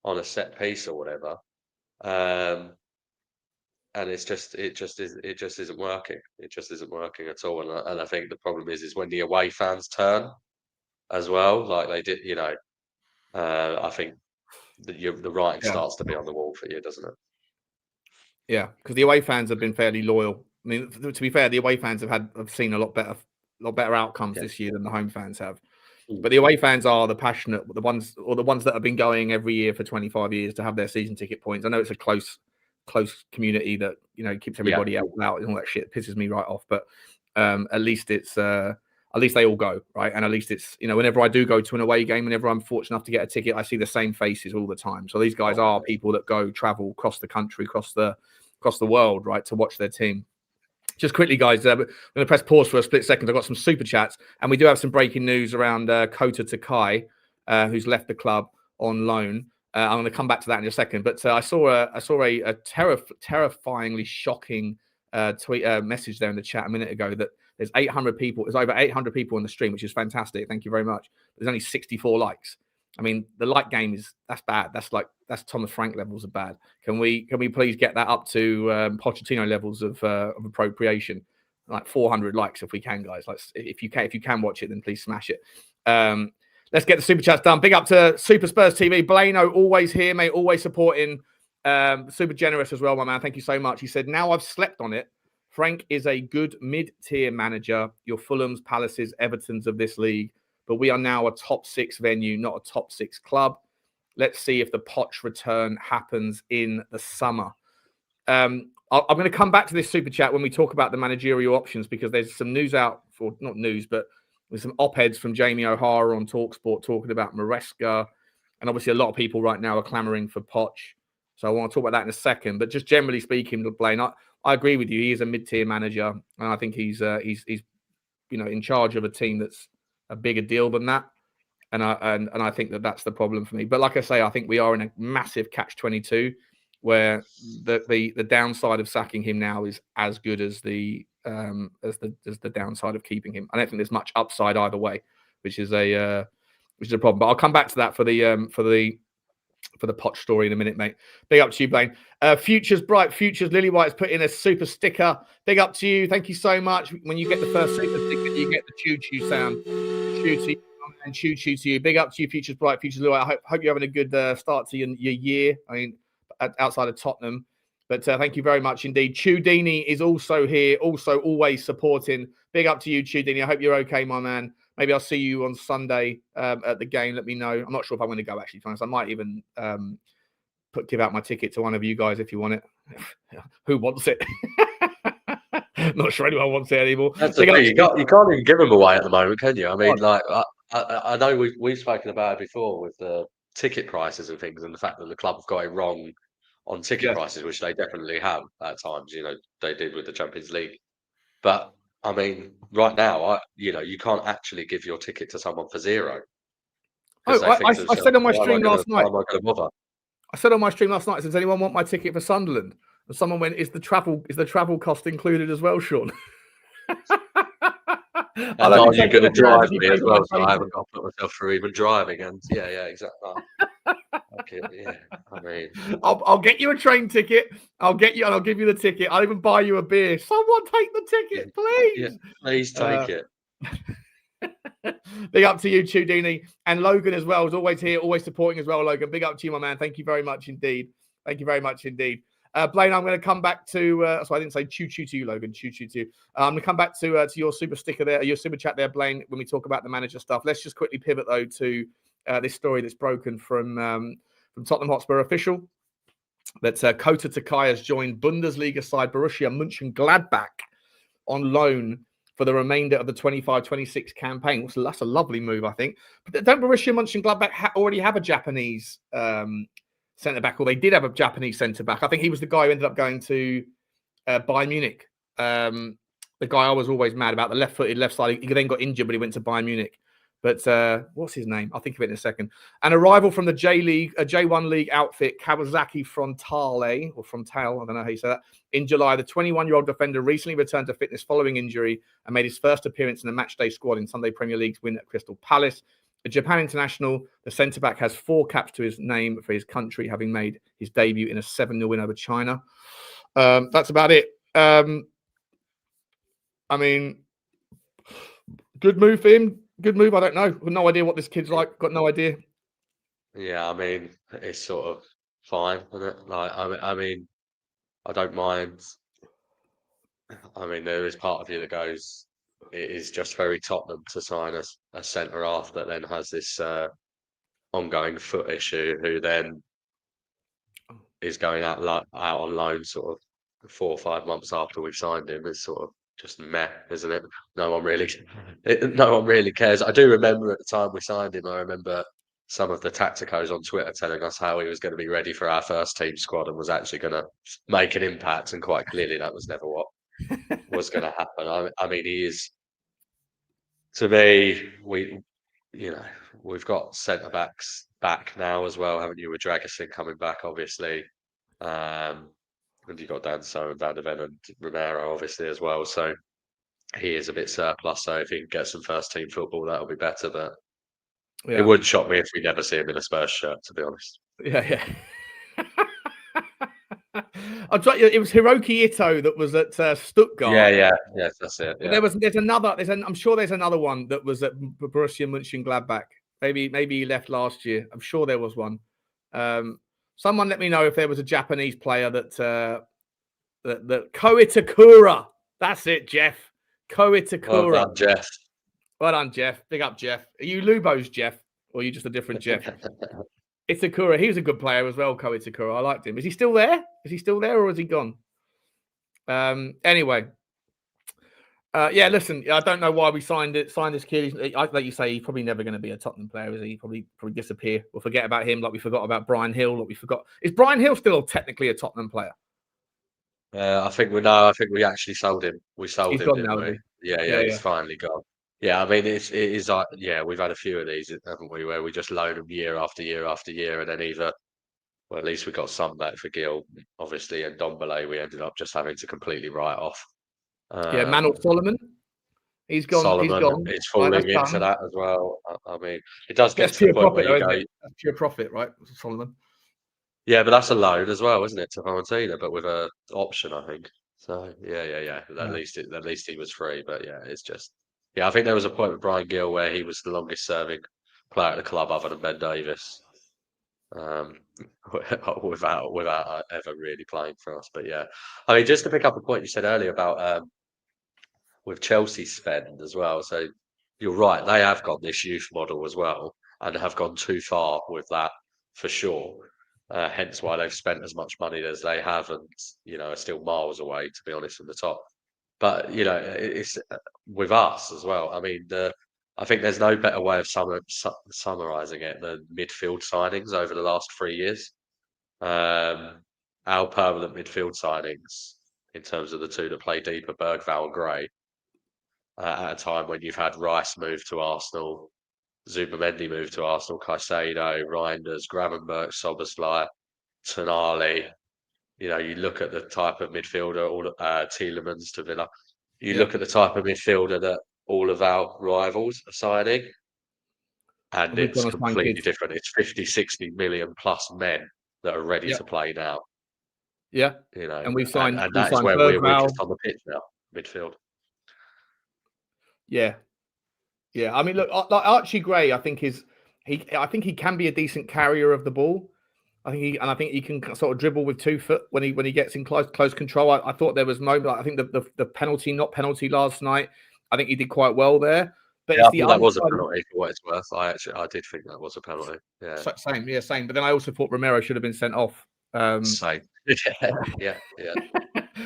on a set piece or whatever. And it just isn't working. It just isn't working at all. And I think the problem is when the away fans turn as well, like they did, you know. I think the writing starts to be on the wall for you, doesn't it? Yeah, because the away fans have been fairly loyal. I mean, to be fair, the away fans have seen a lot better outcomes this year than the home fans have. But the away fans are the passionate, the ones that have been going every year for 25 years to have their season ticket points. I know it's a close community that, you know, keeps everybody out and all that shit. It pisses me right off. But at least it's at least they all go, right? And at least it's, you know, whenever I do go to an away game, whenever I'm fortunate enough to get a ticket, I see the same faces all the time. So these guys are people that travel across the country, across the world, right, to watch their team. Just quickly, guys, I'm going to press pause for a split second. I've got some super chats, and we do have some breaking news around Kota Takai, who's left the club on loan. I'm going to come back to that in a second. But I saw a terrifyingly shocking message there in the chat a minute ago that there's 800 people. There's over 800 people on the stream, which is fantastic. Thank you very much. There's only 64 likes. I mean, the like game that's bad. That's Thomas Frank levels of bad. Can we please get that up to Pochettino levels of appropriation, like 400 likes if we can, guys. If you can watch it, then please smash it. Let's get the super chats done. Big up to Super Spurs TV. Blano, always here, mate. Always supporting. Super generous as well, my man. Thank you so much. He said, now I've slept on it. Frank is a good mid-tier manager. Your Fulhams, Palaces, Evertons of this league. But we are now a top 6 venue, not a top 6 club. Let's see if the Poch return happens in the summer. I'm going to come back to this super chat when we talk about the managerial options, because there's some news out, for not news, but there's some op-eds from Jamie O'Hara on TalkSport talking about Maresca. And obviously a lot of people right now are clamoring for Poch. So I want to talk about that in a second. But just generally speaking, Blaine, I agree with you. He is a mid-tier manager, and I think he's in charge of a team that's a bigger deal than that. And I think that's the problem for me. But like I say, I think we are in a massive catch-22 where the downside of sacking him now is as good as the downside of keeping him. I don't think there's much upside either way, which is a problem. But I'll come back to that for the Poch story in a minute, mate. Big up to you, Blaine. Futures bright, futures. Lily White's put in a super sticker. Big up to you. Thank you so much. When you get the first super sticker, you get the choo-choo sound. Choo-choo, And choo to you. Big up to you, Futures Bright, Futures Blue. I hope you're having a good start to your year. I mean, outside of Tottenham. But thank you very much indeed. Chudini is also here, also always supporting. Big up to you, Chudini. I hope you're okay, my man. Maybe I'll see you on Sunday at the game. Let me know. I'm not sure if I'm going to go, actually. I might even give out my ticket to one of you guys if you want it. Who wants it? Not sure anyone wants it anymore. That's the thing. You can't even give them away at the moment, can you? I mean, like I know we've spoken about it before with the ticket prices and things, and the fact that the club have got it wrong on ticket prices, which they definitely have at times. You know, they did with the Champions League. But I mean, right now, you can't actually give your ticket to someone for zero. Oh, I said on my stream last night. Why am I going to bother? I said on my stream last night, does anyone want my ticket for Sunderland? And someone went, is the travel cost included as well, Sean? And are you going to drive me as well? So I haven't got to put myself through even driving. And yeah, exactly. Okay, yeah, I mean, I'll get you a train ticket. I'll give you the ticket. I'll even buy you a beer. Someone take the ticket, please. Yeah, please take it. Big up to you, Chudini, and Logan as well. Is always here, always supporting as well, Logan. Big up to you, my man. Thank you very much indeed. Thank you very much indeed. Blaine, I'm going to come back to. So I didn't say choo to you, Logan. Choo to you. I'm going to come back to your super sticker there, your super chat there, Blaine. When we talk about the manager stuff, let's just quickly pivot though to this story that's broken from Tottenham Hotspur official. That Kota Takai has joined Bundesliga side Borussia Mönchengladbach on loan for the remainder of the 25-26 campaign. So that's a lovely move, I think. But don't Borussia Mönchengladbach already have a Japanese centre-back, or they did have a Japanese centre-back? I think he was the guy who ended up going to Bayern Munich. The guy I was always mad about, the left-footed, left side. He then got injured, but he went to Bayern Munich. But what's his name? I'll think of it in a second. An arrival from the J1 League outfit, Kawasaki Frontale, or Frontale, I don't know how you say that. In July, the 21-year-old defender recently returned to fitness following injury and made his first appearance in the matchday squad in Sunday Premier League's win at Crystal Palace. A Japan international, the centre-back has 4 caps to his name for his country, having made his debut in a 7-0 win over China. That's about it. I mean, good move for him. Good move. I don't know. Got no idea what this kid's like. Got no idea. Yeah, I mean, it's sort of fine, isn't it? Like, I mean, I don't mind. I mean, there is part of you that goes, it is just very Tottenham to sign a centre half that then has this ongoing foot issue, who then is going out on loan sort of 4 or 5 months after we've signed him. Is sort of just meh, isn't it? No one really cares. I do remember at the time we signed him, I remember some of the tacticos on Twitter telling us how he was going to be ready for our first team squad and was actually going to make an impact, and quite clearly that was never what was going to happen. I mean, he is, to me, we've got centre backs back now as well, haven't you? With Dragicin coming back, obviously. And you've got Danso and Van de Ven and Romero, obviously, as well. So he is a bit surplus. So if he can get some first team football, that'll be better. But it wouldn't shock me if we never see him in a Spurs shirt, to be honest. Yeah. I'll try. It was Hiroki Ito that was at Stuttgart. Yes, that's it. Yeah. There's another. I'm sure there's another one that was at Borussia Mönchengladbach. Maybe he left last year. I'm sure there was one. Someone let me know if there was a Japanese player that Ko Itakura. That's it, Jeff. Ko Itakura. Well done, Jeff. Well done, Jeff. Big up, Jeff. Are you Lubo's Jeff, or are you just a different Jeff? Itakura. He was a good player as well, Ko Itakura. I liked him. Is he still there? Or has he gone? Anyway. Listen, I don't know why we signed this kid. Like you say, he's probably never going to be a Tottenham player, is he? Probably disappear. We'll forget about him like we forgot about Brian Hill. Is Brian Hill still technically a Tottenham player? I think we actually sold him. We sold him, gone didn't now, we? Yeah, he's finally gone. Yeah, I mean, it is like, we've had a few of these, haven't we, where we just loan them year after year after year, and then at least we got some back for Gil, obviously, and Dombele we ended up just having to completely write off. Manor Solomon. He's gone. Solomon is falling into that as well. I mean, it does get to the point where you go, that's pure profit, right? Solomon. Yeah, but that's a loan as well, isn't it, to Fiorentina, but with an option, I think. So yeah. At least he was free, but yeah, it's just I think there was a point with Brian Gill where he was the longest serving player at the club other than Ben Davies, without ever really playing for us. But yeah, I mean, just to pick up a point you said earlier about with Chelsea spend as well. So you're right; they have got this youth model as well, and have gone too far with that for sure. Hence why they've spent as much money as they have, and are still miles away, to be honest, from the top. But it's with us as well. I mean, I think there's no better way of summarising it than midfield signings over the last 3 years. Our permanent midfield signings, in terms of the two that play deeper, Berghvall and Gray, at a time when you've had Rice move to Arsenal, Zubimendi move to Arsenal, Caicedo, Reinders, Gravenberch, Szoboszlai, Tonali. You look at the type of midfielder, all Tielemans to Villa. You look at the type of midfielder that all of our rivals are signing, and it's completely different. It's 50, 60 million plus men that are ready to play now. Yeah. And we've signed, and that is where we're weakest on the pitch now, midfield. Yeah. Yeah. I mean, look, like Archie Gray, I think he can be a decent carrier of the ball. I think he can sort of dribble with 2 foot when he gets in close control. I thought there was moments. I think the penalty, not penalty last night. I think he did quite well there. But I thought that was a penalty for what it's worth. I did think that was a penalty. Yeah, same. But then I also thought Romero should have been sent off. Same. yeah.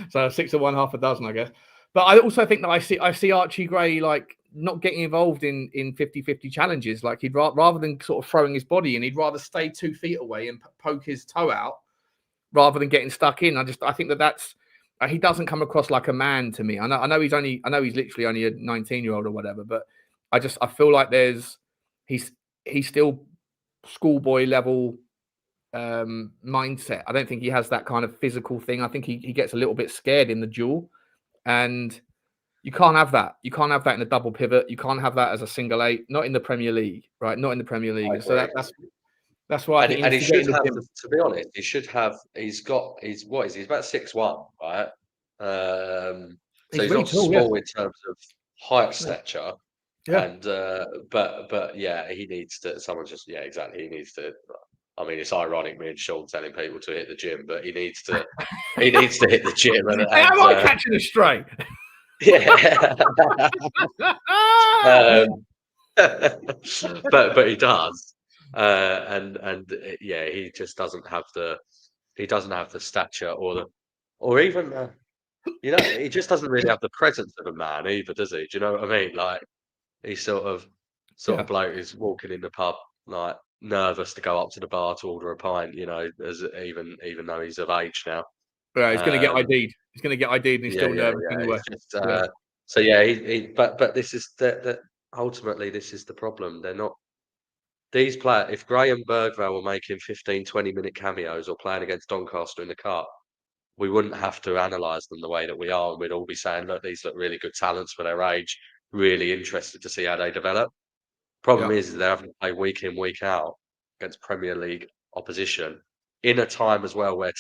So 6 of one, half a dozen, I guess. But I also think that I see Archie Gray like not getting involved in 50-50 challenges. Like he'd rather than sort of throwing his body in, he'd rather stay 2 feet away and poke his toe out rather than getting stuck in. I think that's he doesn't come across like a man to me. I know he's literally only a 19-year-old or whatever, but I feel like he's still schoolboy level mindset. I don't think he has that kind of physical thing. I think he gets a little bit scared in the duel, and you can't have that. You can't have that in a double pivot. You can't have that as a single 8. Not in the Premier League, right? Not in the Premier League. So that's why. And he should have. To be honest, he should have. He's about 6'1", right? So he's not small in terms of height stature. Yeah. And but yeah, he needs to. Someone just exactly. He needs to. I mean, it's ironic me and Sean telling people to hit the gym, but he needs to. He needs to hit the gym. Am I catching a stray? Yeah. But he does. He just doesn't have the stature or even he just doesn't really have the presence of a man either, does he? Do you know what I mean? Like he's sort of bloke who's walking in the pub like nervous to go up to the bar to order a pint, as even though he's of age now. Yeah, he's going to get ID'd. He's going to get ID'd, and he's still nervous anyway. So but this is ultimately this is the problem. They're not these players. If Gray and Berghvall were making 15, 20-minute cameos or playing against Doncaster in the cup, we wouldn't have to analyse them the way that we are, and we'd all be saying, look, these look really good talents for their age. Really interested to see how they develop. Problem is they're having to play week in, week out against Premier League opposition in a time as well where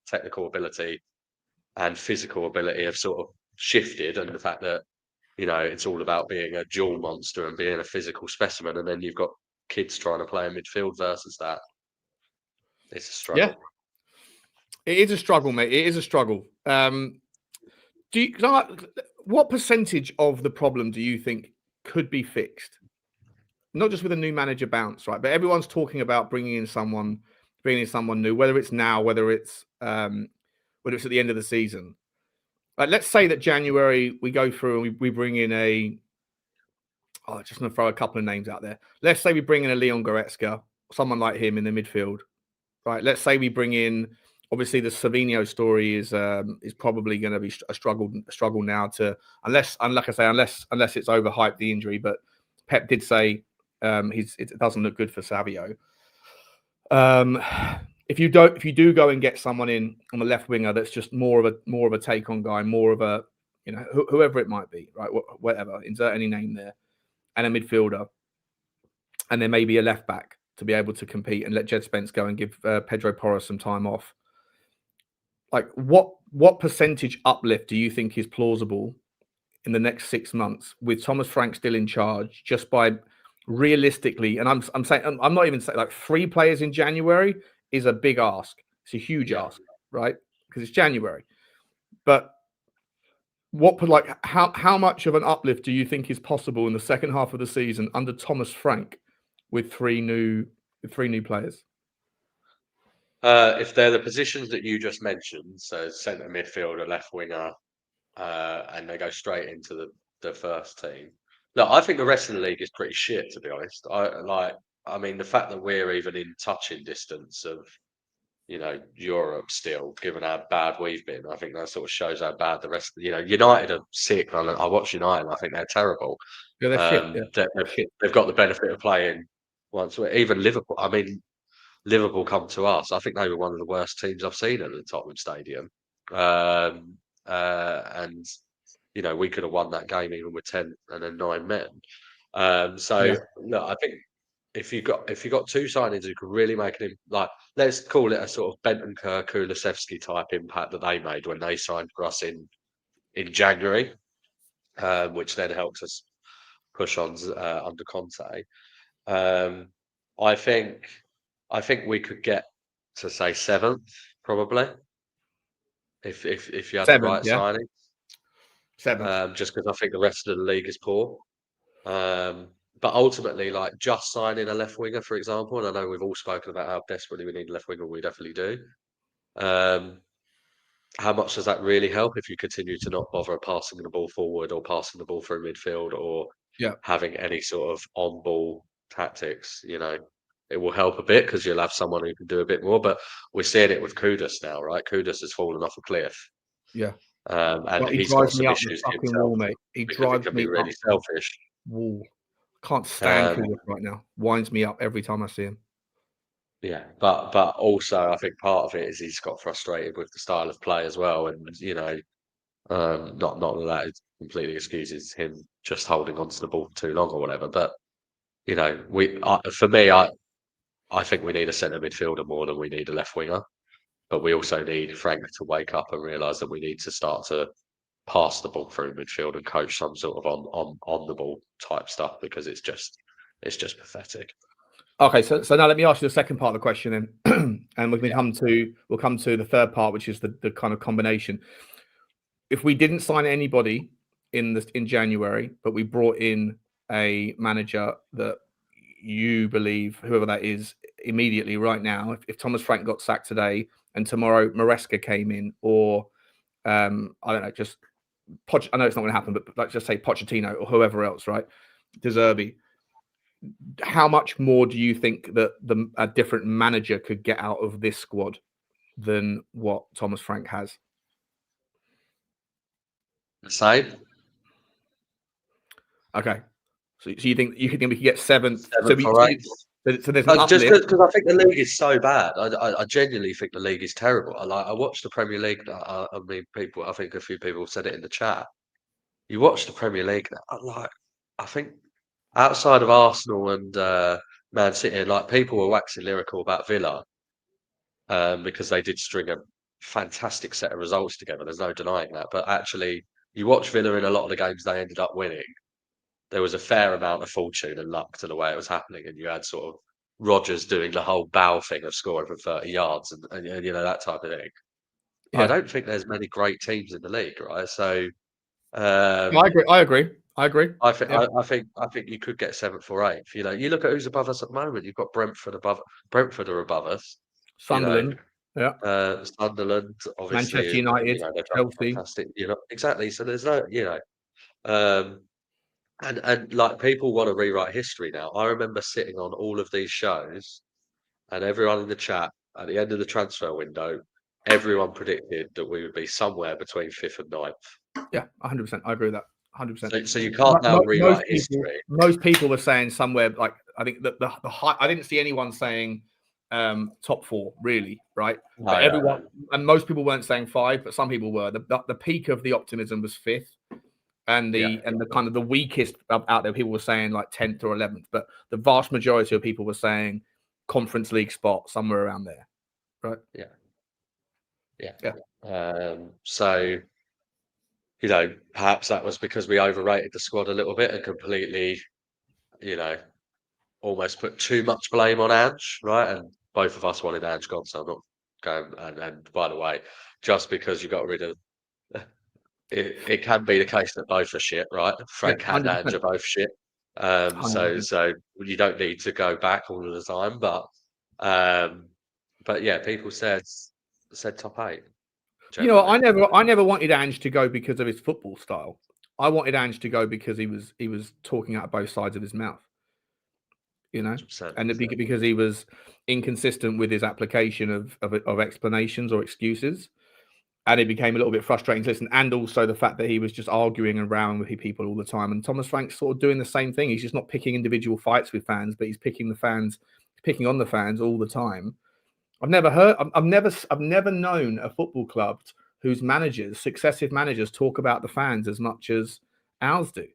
technical ability and physical ability have sort of shifted, and the fact that it's all about being a dual monster and being a physical specimen, and then you've got kids trying to play in midfield versus that. It's a struggle. Yeah, it is a struggle, mate. It is a struggle. What percentage of the problem do you think could be fixed? Not just with a new manager bounce, right? But everyone's talking about bringing in someone new, whether it's now, whether it's at the end of the season. Like, let's say that January we go through and we bring in just going to throw a couple of names out there. Let's say we bring in a Leon Goretzka, someone like him in the midfield, right? Let's say we bring in, obviously the Savio story is probably going to be a struggle now unless it's overhyped, the injury. But Pep did say it doesn't look good for Savio. If you do go and get someone in on the left winger that's just more of a take on guy, more of a whoever it might be, right? Whatever, insert any name there, and a midfielder, and then maybe a left back to be able to compete, and let Jed Spence go and give Pedro Porro some time off. Like, what percentage uplift do you think is plausible in the next 6 months with Thomas Frank still in charge, just by realistically, and I'm saying I'm not even saying like 3 players in January is a big ask. It's a huge ask, right? Because it's January. But how much of an uplift do you think is possible in the second half of the season under Thomas Frank with three new players? If they're the positions that you just mentioned, so centre midfielder, left winger, and they go straight into the first team. Look, I think the rest of the league is pretty shit, to be honest. I mean, the fact that we're even in touching distance of, Europe still, given how bad we've been, I think that sort of shows how bad the rest. United are sick. I watch United. I think they're terrible. Yeah, they're shit. Yeah. They've got the benefit of playing once. Even Liverpool. I mean, Liverpool come to us. I think they were one of the worst teams I've seen at the Tottenham Stadium. And we could have won that game even with 10 and then 9 men. Look, I think if you got 2 signings who could really make an let's call it a sort of Bentancur Kulusevski type impact that they made when they signed for us in January, which then helped us push on under Conte. I think we could get to say 7th probably if you had the right signing. 7th. Just because I think the rest of the league is poor. But ultimately, just signing a left winger, for example, and I know we've all spoken about how desperately we need a left winger, we definitely do. How much does that really help if you continue to not bother passing the ball forward or passing the ball through midfield or having any sort of on-ball tactics? It will help a bit because you'll have someone who can do a bit more. But we're seeing it with Kudus now, right? Kudus has fallen off a cliff. Yeah. And he's got some issues himself. Wall, mate. He drives can me be really selfish. Wall. Can't stand Kudus right now. Winds me up every time I see him. Yeah, but also I think part of it is he's got frustrated with the style of play as well, and not that it completely excuses him just holding onto the ball for too long or whatever. But for me, I think we need a centre midfielder more than we need a left winger. But we also need Frank to wake up and realise that we need to start to pass the ball through midfield and coach some sort of on the ball type stuff because it's just pathetic. Okay, so now let me ask you the second part of the question then, and we'll come to the third part, which is the kind of combination. If we didn't sign anybody in January, but we brought in a manager that you believe, whoever that is, immediately right now, if Thomas Frank got sacked today and tomorrow Maresca came in, or I don't know, just I know it's not going to happen, but let's just say Pochettino or whoever else, right? De Zerbi. How much more do you think that a different manager could get out of this squad than what Thomas Frank has? The same. Okay. So you think we could get 7th? So there's an just because I think the league is so bad. I genuinely think the league is terrible. I watched the Premier League. I mean, I think a few people said it in the chat. You watch the Premier League. I think outside of Arsenal and Man City, people were waxing lyrical about Villa because they did string a fantastic set of results together. There's no denying that. But actually, you watch Villa in a lot of the games they ended up winning. There was a fair amount of fortune and luck to the way it was happening, and you had sort of Rodgers doing the whole bow thing of scoring from 30 yards and that type of thing. Yeah. I don't think there's many great teams in the league, right? So I agree. I think you could get 7th or 8th. You look at who's above us at the moment. You've got Brentford are above us. Sunderland, Sunderland, obviously. Manchester United, Chelsea. Fantastic, exactly. So there's no, and people want to rewrite history now. I remember sitting on all of these shows, and everyone in the chat at the end of the transfer window, everyone predicted that we would be somewhere between 5th and 9th. Yeah, 100%. I agree with that. 100%. So you can't now rewrite history. Most people were saying somewhere I think that the high. I didn't see anyone saying top 4 really, right? But everyone and most people weren't saying 5, but some people were. The peak of the optimism was 5th. And the kind of the weakest out there, people were saying 10th or 11th, but the vast majority of people were saying Conference League spot somewhere around there, right? So perhaps that was because we overrated the squad a little bit and completely, almost put too much blame on Ange, right? And both of us wanted Ange gone, so I'm not going. And by the way, just because you got rid of it can be the case that both are shit, right? Yeah, Frank and 100%. Ange are both shit. 100%. So you don't need to go back all of the time, but yeah, people said top 8. You know, Generally. I never wanted Ange to go because of his football style. I wanted Ange to go because he was talking out of both sides of his mouth. You know, 100%. and because he was inconsistent with his application of explanations or excuses, and it became a little bit frustrating to listen. And also the fact that he was just arguing around with people all the time. And Thomas Frank's sort of doing the same thing. He's just not picking individual fights with fans, but he's picking on the fans all the time. I've never known a football club whose successive managers, talk about the fans as much as ours do.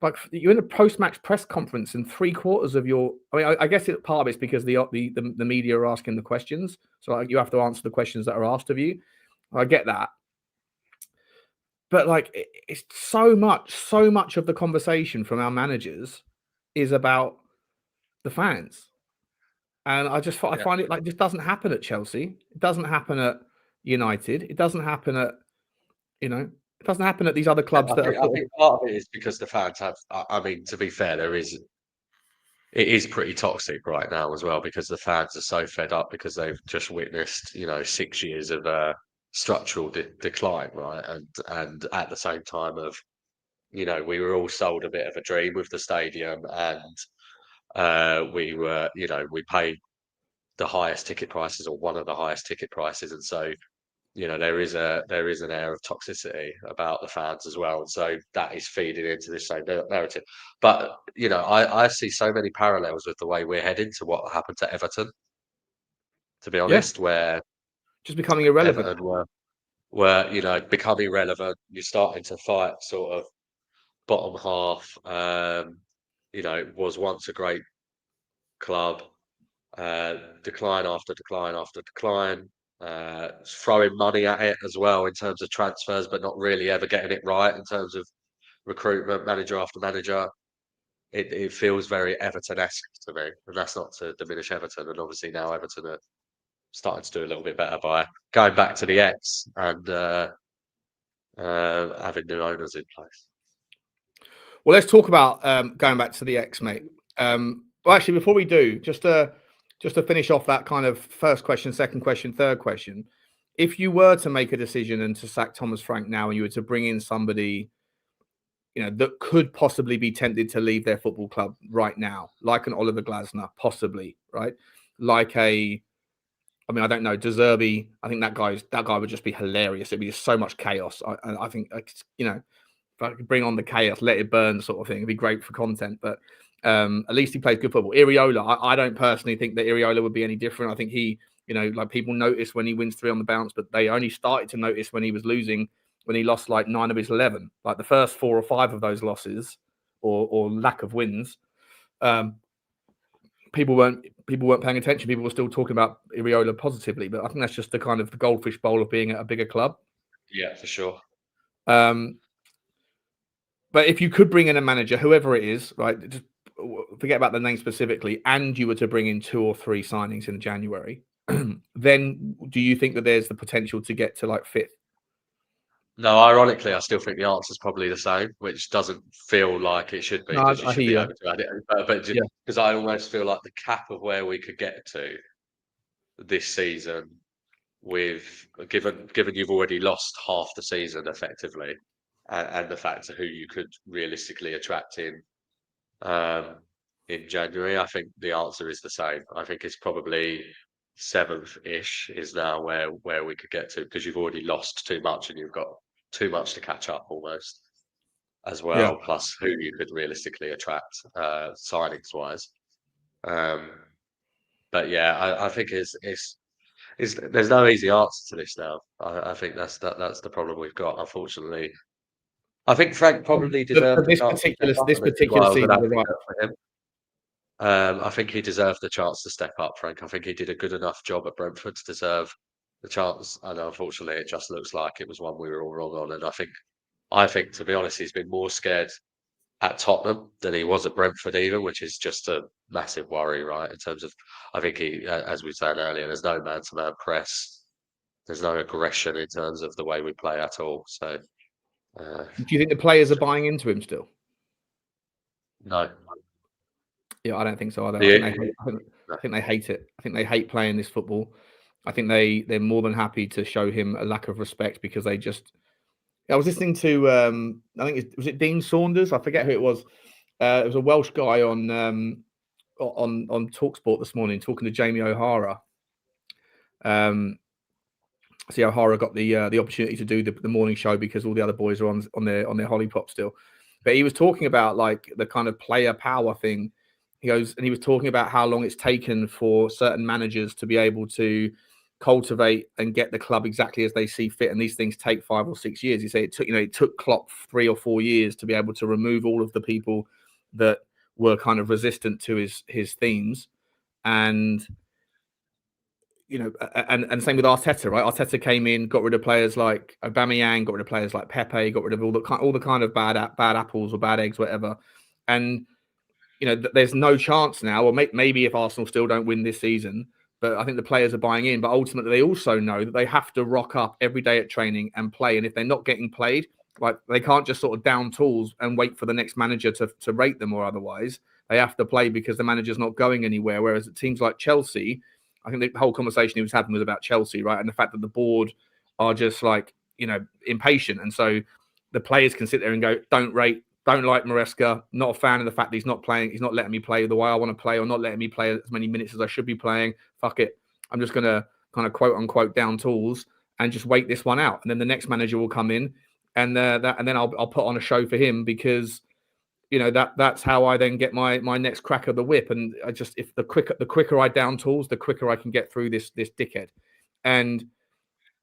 Like, you're in a post-match press conference, and 3/4 of your, I guess part of it's because the media are asking the questions, so you have to answer the questions that are asked of you. I get that, but like, it's so much of the conversation from our managers is about the fans. And I find it like just doesn't happen at Chelsea. It doesn't happen at United. It doesn't happen at, it doesn't happen at these other clubs I think part of it is because the fans have. I mean, to be fair, it is pretty toxic right now as well, because the fans are so fed up because they've just witnessed 6 years of structural decline, right? And at the same time of we were all sold a bit of a dream with the stadium, and we paid the highest ticket prices, or one of the highest ticket prices, and so there is an air of toxicity about the fans as well, and so that is feeding into this same narrative. But I see so many parallels with the way we're heading to what happened to Everton, to be honest, where just becoming irrelevant. Everton were becoming irrelevant. You're starting to fight sort of bottom half. Was once a great club, decline after decline after decline, throwing money at it as well in terms of transfers, but not really ever getting it right in terms of recruitment, manager after manager. It feels very Everton-esque to me, and that's not to diminish Everton. And obviously now Everton are starting to do a little bit better by going back to the X and having new owners in place. Well, let's talk about going back to the X, mate. Well, actually, before we do, just to finish off that kind of first question, second question, third question, if you were to make a decision and to sack Thomas Frank now, and you were to bring in somebody, that could possibly be tempted to leave their football club right now, like an Oliver Glasner, possibly, right? Like I don't know, De Zerbi. I think that guy would just be hilarious. It'd be just so much chaos. I think, if I could bring on the chaos, let it burn sort of thing, it'd be great for content. But at least he plays good football. Iriola, I don't personally think that Iriola would be any different. I think he, like, people notice when he wins 3 on the bounce, but they only started to notice when he was losing, when he lost like 9 of his 11. Like the first 4 or 5 of those losses or lack of wins, people weren't paying attention. People were still talking about Iriola positively, but I think that's just the kind of the goldfish bowl of being at a bigger club. Yeah, for sure. But if you could bring in a manager, whoever it is, right, just forget about the name specifically, and you were to bring in 2 or 3 signings in January, then do you think that there's the potential to get to like 5th? No, ironically, I still think the answer is probably the same, which doesn't feel like it should be, because you should be able to add it. But because I almost feel like the cap of where we could get to this season, with given you've already lost half the season effectively, and the fact of who you could realistically attract in January, I think the answer is the same. I think it's probably 7th-ish is now where we could get to, because you've already lost too much and you've got too much to catch up almost as well, plus who you could realistically attract signings wise. But yeah, I think there's no easy answer to this now. I think that's the problem we've got, unfortunately. I think Frank probably deserved this particular season, right? I think he deserved the chance to step up, Frank. I think he did a good enough job at Brentford to deserve the chance, and unfortunately, it just looks like it was one we were all wrong on. And I think, to be honest, he's been more scared at Tottenham than he was at Brentford even, which is just a massive worry, right? In terms of, I think he, as we said earlier, there's no man-to-man press. There's no aggression in terms of the way we play at all. So, do you think the players are buying into him still? No. Yeah, I don't think so either. Yeah. I think they hate it. I think they hate playing this football. I think they're more than happy to show him a lack of respect because they just. I was listening to I think was it Dean Saunders? I forget who it was. It was a Welsh guy on Talksport this morning talking to Jamie O'Hara. See, O'Hara got the opportunity to do the morning show because all the other boys are on their holly pop still. But he was talking about like the kind of player power thing. He was talking about how long it's taken for certain managers to be able to cultivate and get the club exactly as they see fit, and these things take 5 or 6 years. He said it took Klopp 3 or 4 years to be able to remove all of the people that were kind of resistant to his themes, and and same with Arteta, right? Arteta came in, got rid of players like Aubameyang, got rid of players like Pepe, got rid of all the kind of bad apples or bad eggs, whatever. And there's no chance now, or maybe if Arsenal still don't win this season, but I think the players are buying in. But ultimately, they also know that they have to rock up every day at training and play. And if they're not getting played, like they can't just sort of down tools and wait for the next manager to rate them or otherwise. They have to play because the manager's not going anywhere. Whereas at teams like Chelsea, I think the whole conversation he was having was about Chelsea, right? And the fact that the board are just like, impatient. And so the players can sit there and go, don't like Maresca, not a fan of the fact that he's not playing, he's not letting me play the way I want to play, or not letting me play as many minutes as I should be playing. Fuck it. I'm just going to kind of quote unquote down tools and just wait this one out. And then the next manager will come in and then I'll put on a show for him because that's how I then get my next crack of the whip. And I just, if the quicker I down tools, the quicker I can get through this dickhead. And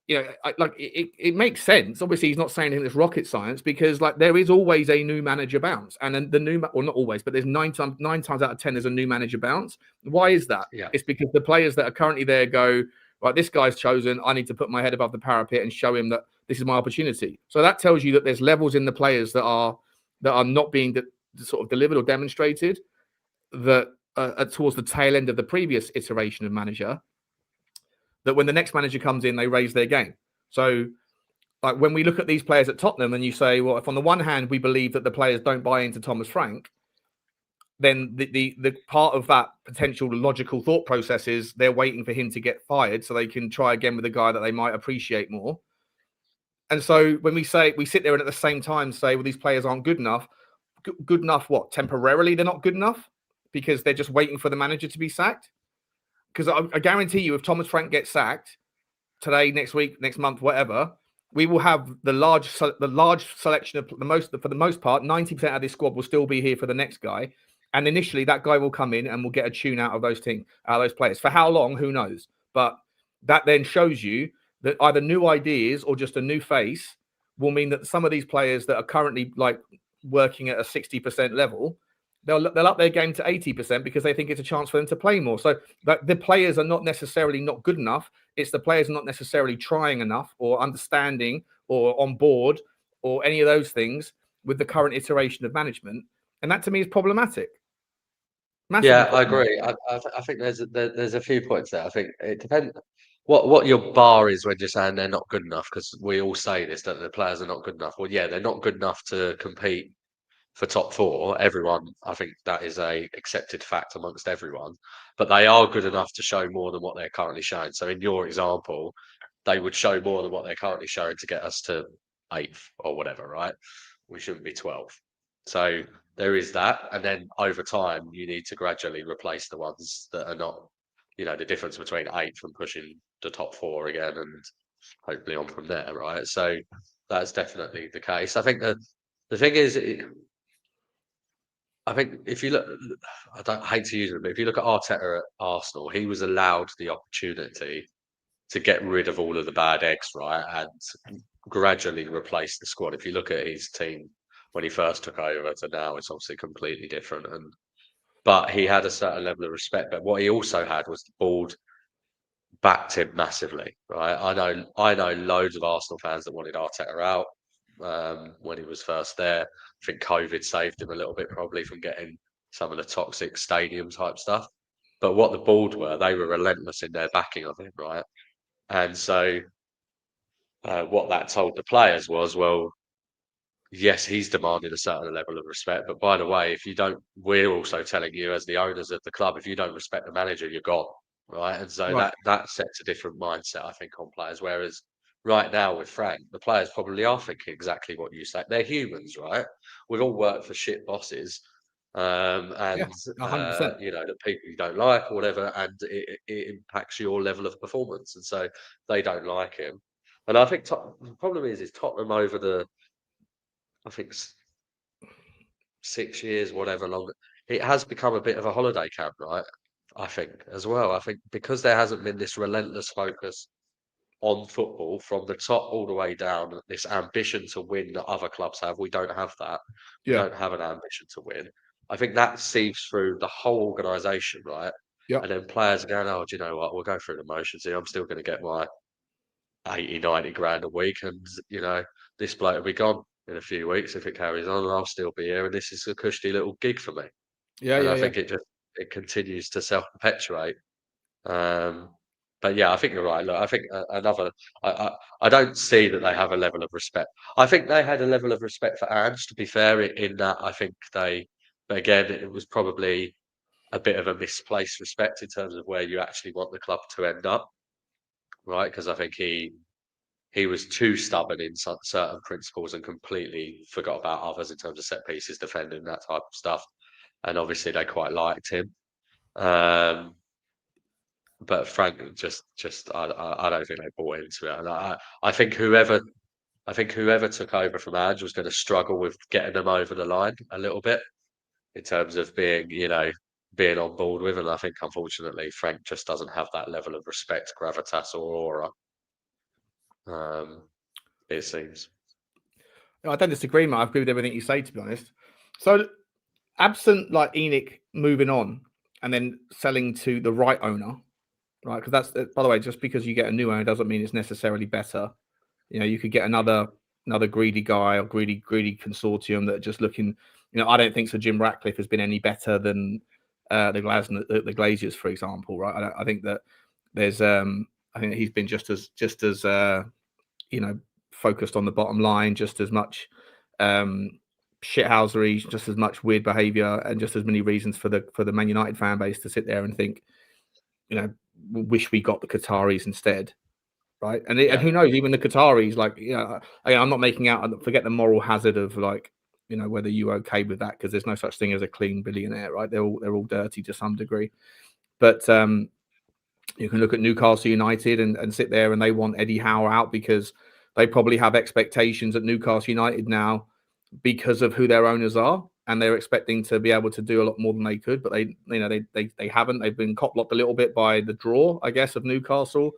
it makes sense. Obviously, he's not saying anything that's rocket science because there is always a new manager bounce, and then not always, but there's 9 times out of 10 there's a new manager bounce. Why is that? Yeah. It's because the players that are currently there go, right, this guy's chosen. I need to put my head above the parapet and show him that this is my opportunity. So that tells you that there's levels in the players that are not being sort of delivered or demonstrated that towards the tail end of the previous iteration of manager, that when the next manager comes in, they raise their game. So like when we look at these players at Tottenham and you say, well, if on the one hand, we believe that the players don't buy into Thomas Frank, then the part of that potential logical thought process is they're waiting for him to get fired so they can try again with a guy that they might appreciate more. And so when we sit there and at the same time say, well, these players aren't good enough. Good enough what? Temporarily they're not good enough because they're just waiting for the manager to be sacked? Because I guarantee you, if Thomas Frank gets sacked today, next week, next month, whatever, we will have the large selection of for the most part, 90% of this squad will still be here for the next guy. And initially, that guy will come in and will get a tune out of those players. For how long, who knows? But that then shows you that either new ideas or just a new face will mean that some of these players that are currently like working at a 60% level, they'll up their game to 80% because they think it's a chance for them to play more. So the players are not necessarily not good enough. It's the players not necessarily trying enough or understanding or on board or any of those things with the current iteration of management. And that to me is problematic. Yeah, I agree. I think there's a few points there. I think it depends what your bar is when you're saying they're not good enough, because we all say this, that the players are not good enough. Well, yeah, they're not good enough to compete for top 4. Everyone, I think that is a accepted fact amongst everyone. But they are good enough to show more than what they're currently showing. So in your example, they would show more than what they're currently showing to get us to 8th or whatever, right? We shouldn't be 12th. So there is that. And then over time, you need to gradually replace the ones that are not, the difference between 8th and pushing the top 4 again and hopefully on from there, right? So that's definitely the case. I think the thing is, I think if you look, I don't hate to use it, but if you look at Arteta at Arsenal, he was allowed the opportunity to get rid of all of the bad eggs, right? And gradually replace the squad. If you look at his team when he first took over to now, it's obviously completely different. But he had a certain level of respect. But what he also had was the board backed him massively, right? I know loads of Arsenal fans that wanted Arteta out. when he was first there. I think COVID saved him a little bit, probably from getting some of the toxic stadium type stuff. But what the board were, they were relentless in their backing of him, right? And so what that told the players was, well, yes, he's demanding a certain level of respect. But by the way, if you don't, we're also telling you as the owners of the club, if you don't respect the manager, you're gone, right? And so that sets a different mindset, I think, on players. Whereas right now with Frank, the players probably are thinking exactly what you say. They're humans, right? We've all worked for shit bosses, and 100%. that people you don't like or whatever, and it impacts your level of performance. And so they don't like him. And I think the problem is Tottenham over I think 6 years, whatever longer, it has become a bit of a holiday camp, right? I think as well. I think because there hasn't been this relentless focus on football from the top all the way down, this ambition to win that other clubs have. We don't have that. We don't have an ambition to win. I think that seeps through the whole organisation, right? Yeah. And then players are going, oh, do you know what? We'll go through the motions here. I'm still going to get my 80, 90 grand a week. And, this bloke will be gone in a few weeks if it carries on, and I'll still be here. And this is a cushy little gig for me. And I think it continues to self-perpetuate. But yeah, I think you're right. Look, I think I don't see that they have a level of respect. I think they had a level of respect for Ange, to be fair, in that I think but again, it was probably a bit of a misplaced respect in terms of where you actually want the club to end up, right? Because I think he was too stubborn in certain principles and completely forgot about others in terms of set pieces, defending, that type of stuff. And obviously they quite liked him. But Frank just I don't think they bought into it. And I think whoever took over from Ange was going to struggle with getting them over the line a little bit in terms of being on board with. And I think unfortunately Frank just doesn't have that level of respect, gravitas, or aura. It seems. I don't disagree, mate. I agree with everything you say, to be honest. So, absent like ENIC moving on and then selling to the right owner, right? Because that's, by the way, just because you get a new owner doesn't mean it's necessarily better. You could get another greedy guy or greedy consortium that are just looking. I don't think Sir Jim Ratcliffe has been any better than the Glaziers, for example, right? I think that there's I think that he's been just as focused on the bottom line, just as much shithousery, just as much weird behaviour, and just as many reasons for the Man United fan base to sit there and think, wish we got the Qataris instead, right? And who knows, even the Qataris, I'm not making out, forget the moral hazard of whether you're okay with that, because there's no such thing as a clean billionaire, right? They're all dirty to some degree, but you can look at Newcastle United and sit there and they want Eddie Howe out because they probably have expectations at Newcastle United now because of who their owners are, and they're expecting to be able to do a lot more than they could, but they haven't. They've been cop-blocked a little bit by the draw, I guess, of Newcastle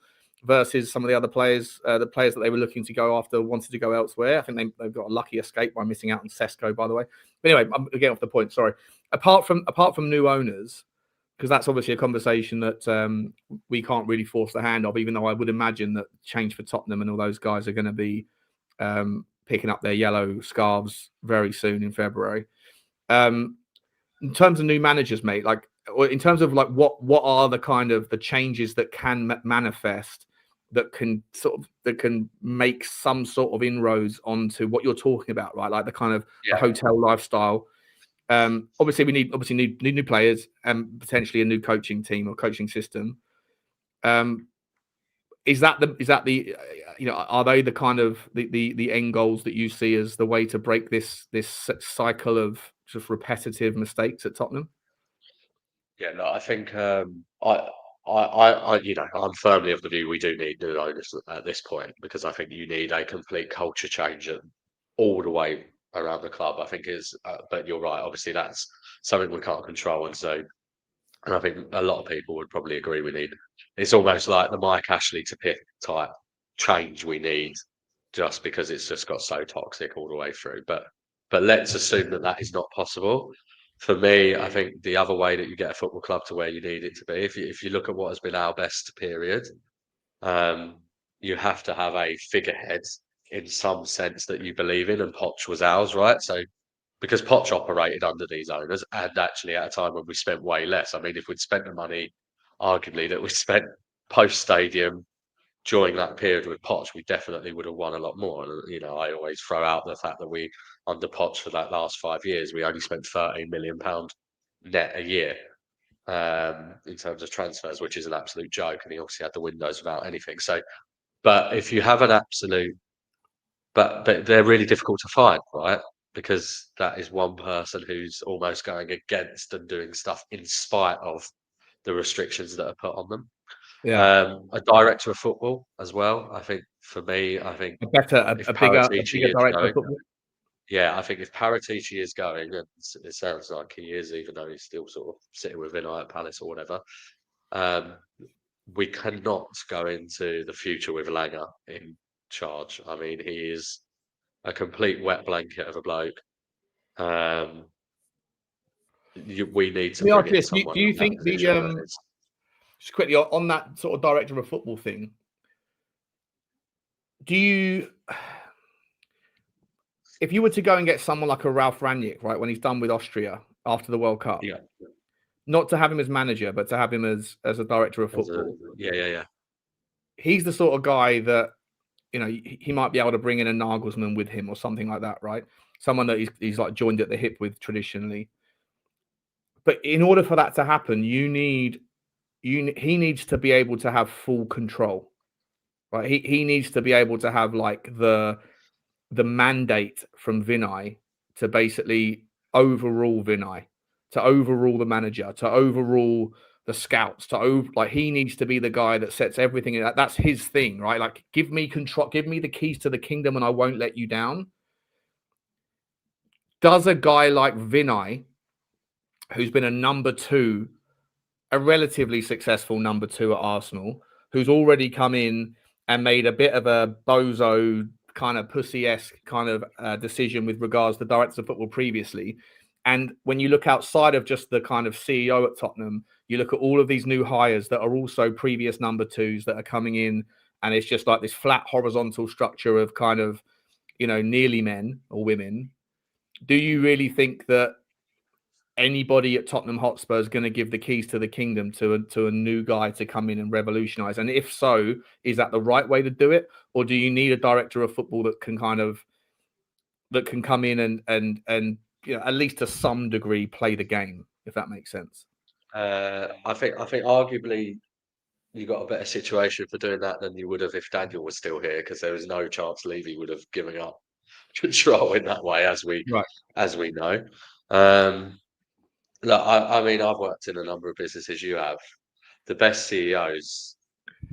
versus some of the other players. The players that they were looking to go after wanted to go elsewhere. I think they've got a lucky escape by missing out on Sesko, by the way. But anyway, I'm getting off the point. Sorry. Apart from new owners, because that's obviously a conversation that we can't really force the hand of, even though I would imagine that Change for Tottenham and all those guys are going to be picking up their yellow scarves very soon in February. In terms of new managers, mate, in terms of what are the kind of the changes that can manifest that can make some sort of inroads onto what you're talking about, right? Like the kind of the hotel lifestyle. Obviously, we need new players and potentially a new coaching team or coaching system. Is that the are they the kind of the end goals that you see as the way to break this cycle of just repetitive mistakes at Tottenham? Yeah, no, I think I'm firmly of the view we do need new owners at this point, because I think you need a complete culture change all the way around the club. I think but you're right. Obviously, that's something we can't control, and I think a lot of people would probably agree we need. It's almost like the Mike Ashley to Pitt type change we need, just because it's just got so toxic all the way through. But let's assume that is not possible. For me, I think the other way that you get a football club to where you need it to be, if you look at what has been our best period, you have to have a figurehead in some sense that you believe in, and Poch was ours, right? So because Poch operated under these owners, and actually at a time when we spent way less. I mean, if we'd spent the money, arguably, that we spent post stadium during that period with Poch, we definitely would have won a lot more. And you know, I always throw out the fact that we, under Poch for that last 5 years, we only spent £13 million net a year in terms of transfers, which is an absolute joke. And he obviously had the windows without anything. So, but if you have an absolute, but they're really difficult to find, right? Because that is one person who's almost going against and doing stuff in spite of the restrictions that are put on them. Yeah. A director of football as well. I think for me, I think a bigger director of football. Yeah, I think if Paratici is going, and it sounds like he is, even though he's still sort of sitting with Vinay at Palace or whatever, we cannot go into the future with Langer in charge. I mean, he is a complete wet blanket of a bloke. We need to bring in someone. Do you think just quickly on that sort of director of football thing? Do you, if you were to go and get someone like a Ralf Rangnick, right, when he's done with Austria after the World Cup, not to have him as manager, but to have him as a director of football, he's the sort of guy that, you know, he might be able to bring in a Nagelsmann with him or something like that, right? Someone that he's like joined at the hip with traditionally. But in order for that to happen, he needs to be able to have full control, right? He needs to be able to have like the mandate from Vinay to basically overrule Vinay, to overrule the manager, to overrule the scouts, like he needs to be the guy that sets everything in. That's his thing, right? Like, give me control, give me the keys to the kingdom, and I won't let you down. Does a guy like Vinay, who's been a number two, a relatively successful number two at Arsenal, who's already come in and made a bit of a bozo kind of pussy-esque kind of decision with regards to directors of football previously. And when you look outside of just the kind of CEO at Tottenham, you look at all of these new hires that are also previous number twos that are coming in, and it's just like this flat horizontal structure of kind of, you know, nearly men or women. Do you really think that anybody at Tottenham Hotspur is going to give the keys to the kingdom to a new guy to come in and revolutionize? And if so, is that the right way to do it, or do you need a director of football that can come in and you know, at least to some degree play the game, if that makes sense? I think arguably you got a better situation for doing that than you would have if Daniel was still here, because there was no chance Levy would have given up control in that way, as we know. Look, I mean, I've worked in a number of businesses. You have. The best CEOs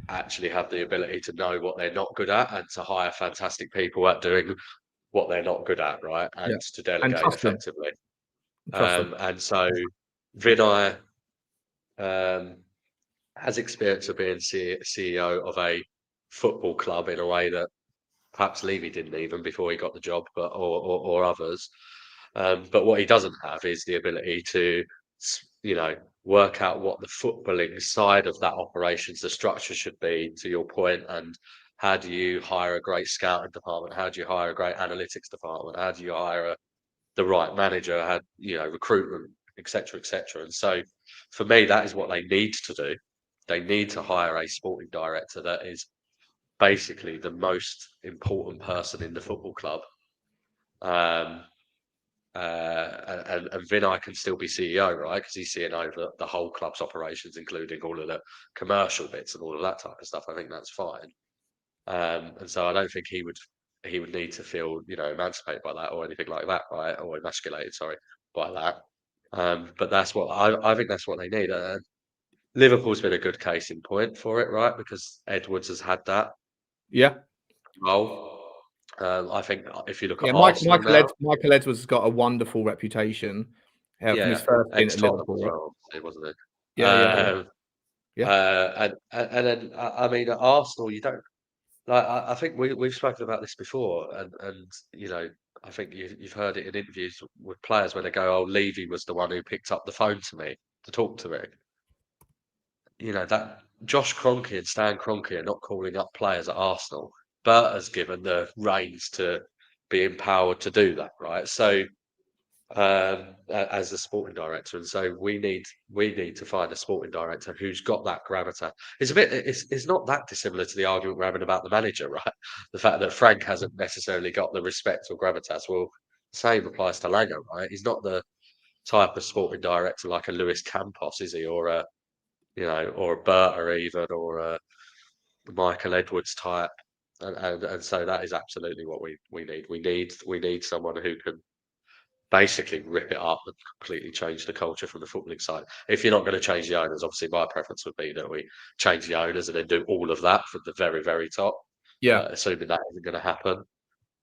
actually have the ability to know what they're not good at and to hire fantastic people at doing what they're not good at, right? And to delegate effectively. And so Vinay has experience of being CEO of a football club in a way that perhaps Levy didn't even before he got the job, but or others. But what he doesn't have is the ability to, you know, work out what the footballing side of that operations, the structure should be, to your point, and how do you hire a great scouting department? How do you hire a great analytics department? How do you hire the right manager? How, you know, recruitment, etc., etc. And so, for me, that is what they need to do. They need to hire a sporting director that is basically the most important person in the football club. And Vinay can still be CEO, right? Because he's seeing over the whole club's operations, including all of the commercial bits and all of that type of stuff. I think that's fine. And so I don't think he would need to feel, you know, emancipated by that or anything like that, right? Or emasculated, sorry, by that. But that's what I think that's what they need. Liverpool's been a good case in point for it, right? Because Edwards has had that role. I think if you look at Arsenal Michael Edwards has got a wonderful reputation from his first stint at Liverpool, right? Wasn't it? Yeah. And then I mean, at Arsenal, you don't like. I think we've spoken about this before, and you know, I think you've heard it in interviews with players where they go, "Oh, Levy was the one who picked up the phone to me to talk to me." You know, that Josh Kroenke and Stan Kroenke are not calling up players at Arsenal. Bert has given the reins to be empowered to do that, right? So as the sporting director, and so we need to find a sporting director who's got that gravitas. It's not that dissimilar to the argument we're having about the manager, right? The fact that Frank hasn't necessarily got the respect or gravitas. Well, the same applies to Langer, right? He's not the type of sporting director like a Luis Campos, is he, or a or a Berta even, or a Michael Edwards type. And so that is absolutely what we need. We need someone who can basically rip it up and completely change the culture from the footballing side. If you're not going to change the owners, obviously my preference would be that we change the owners and then do all of that from the very, very top. Yeah. Assuming that isn't going to happen,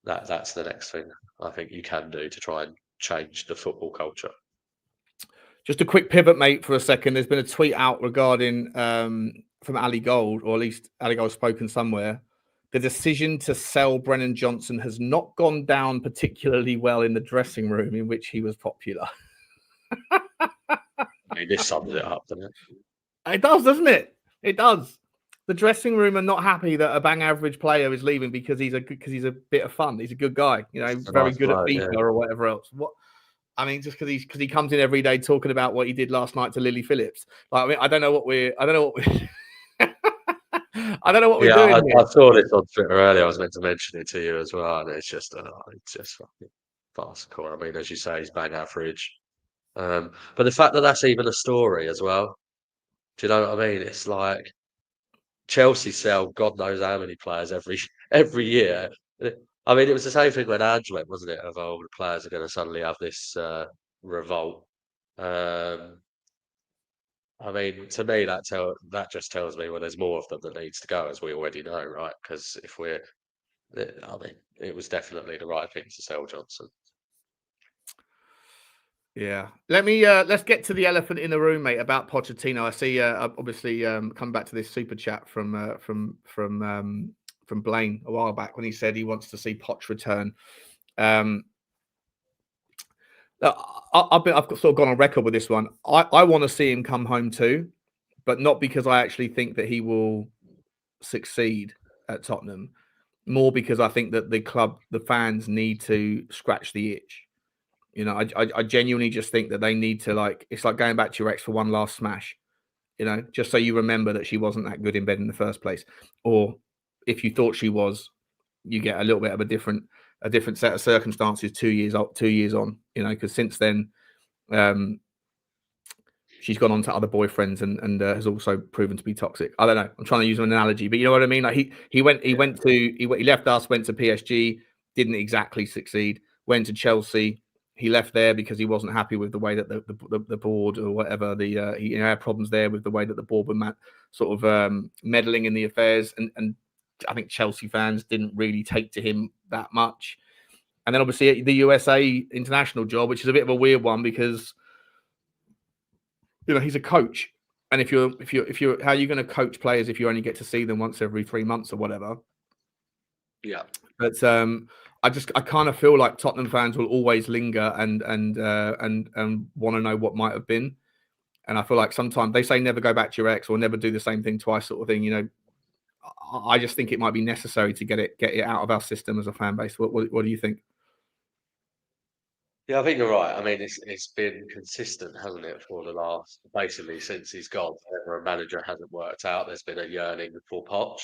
that's the next thing I think you can do to try and change the football culture. Just a quick pivot, mate, for a second. There's been a tweet out regarding from Ali Gold, or at least Ali Gold spoken somewhere. The decision to sell Brennan Johnson has not gone down particularly well in the dressing room in which he was popular. This sums it up, doesn't it? It does, doesn't it? It does. The dressing room are not happy that a bang average player is leaving because he's a bit of fun. He's a good guy, very good at FIFA or whatever else. What? I mean, just because he comes in every day talking about what he did last night to Lily Phillips. Like, I mean, I don't know what we're doing. I saw this on Twitter earlier. I was meant to mention it to you as well, and it's just fucking farcical. I mean, as you say, he's bang average. But the fact that that's even a story as well. Do you know what I mean? It's like Chelsea sell God knows how many players every year. I mean, it was the same thing when Ange went, wasn't it? Of the players are going to suddenly have this revolt. I mean, to me, that just tells me, well, there's more of them that needs to go, as we already know, right? Because it was definitely the right thing to sell Johnson. Yeah, let's get to the elephant in the room, mate. About Pochettino, I see. Obviously, come back to this super chat from Blaine a while back when he said he wants to see Poch return. I've sort of gone on record with this one. I want to see him come home too, but not because I actually think that he will succeed at Tottenham. More because I think that the fans need to scratch the itch. I genuinely just think that they need to, it's like going back to your ex for one last smash, just so you remember that she wasn't that good in bed in the first place. Or if you thought she was, you get a little bit of a different set of circumstances 2 years on, because since then, she's gone on to other boyfriends and has also proven to be toxic. I don't know. I'm trying to use an analogy, but you know what I mean? Like he left us, went to PSG, didn't exactly succeed, went to Chelsea. He left there because he wasn't happy with the way that the board or whatever, he had problems there with the way that the board were meddling in the affairs. And I think Chelsea fans didn't really take to him that much. And then obviously the USA international job, which is a bit of a weird one because, he's a coach. And if you're how are you going to coach players if you only get to see them once every 3 months or whatever? Yeah. But I kind of feel like Tottenham fans will always linger and want to know what might have been. And I feel like sometimes they say never go back to your ex or never do the same thing twice, sort of thing. I just think it might be necessary to get it out of our system as a fan base. What do you think? Yeah, I think you're right. I mean, it's been consistent, hasn't it, for the last, basically since he's gone. Whenever a manager hasn't worked out, there's been a yearning for Poch,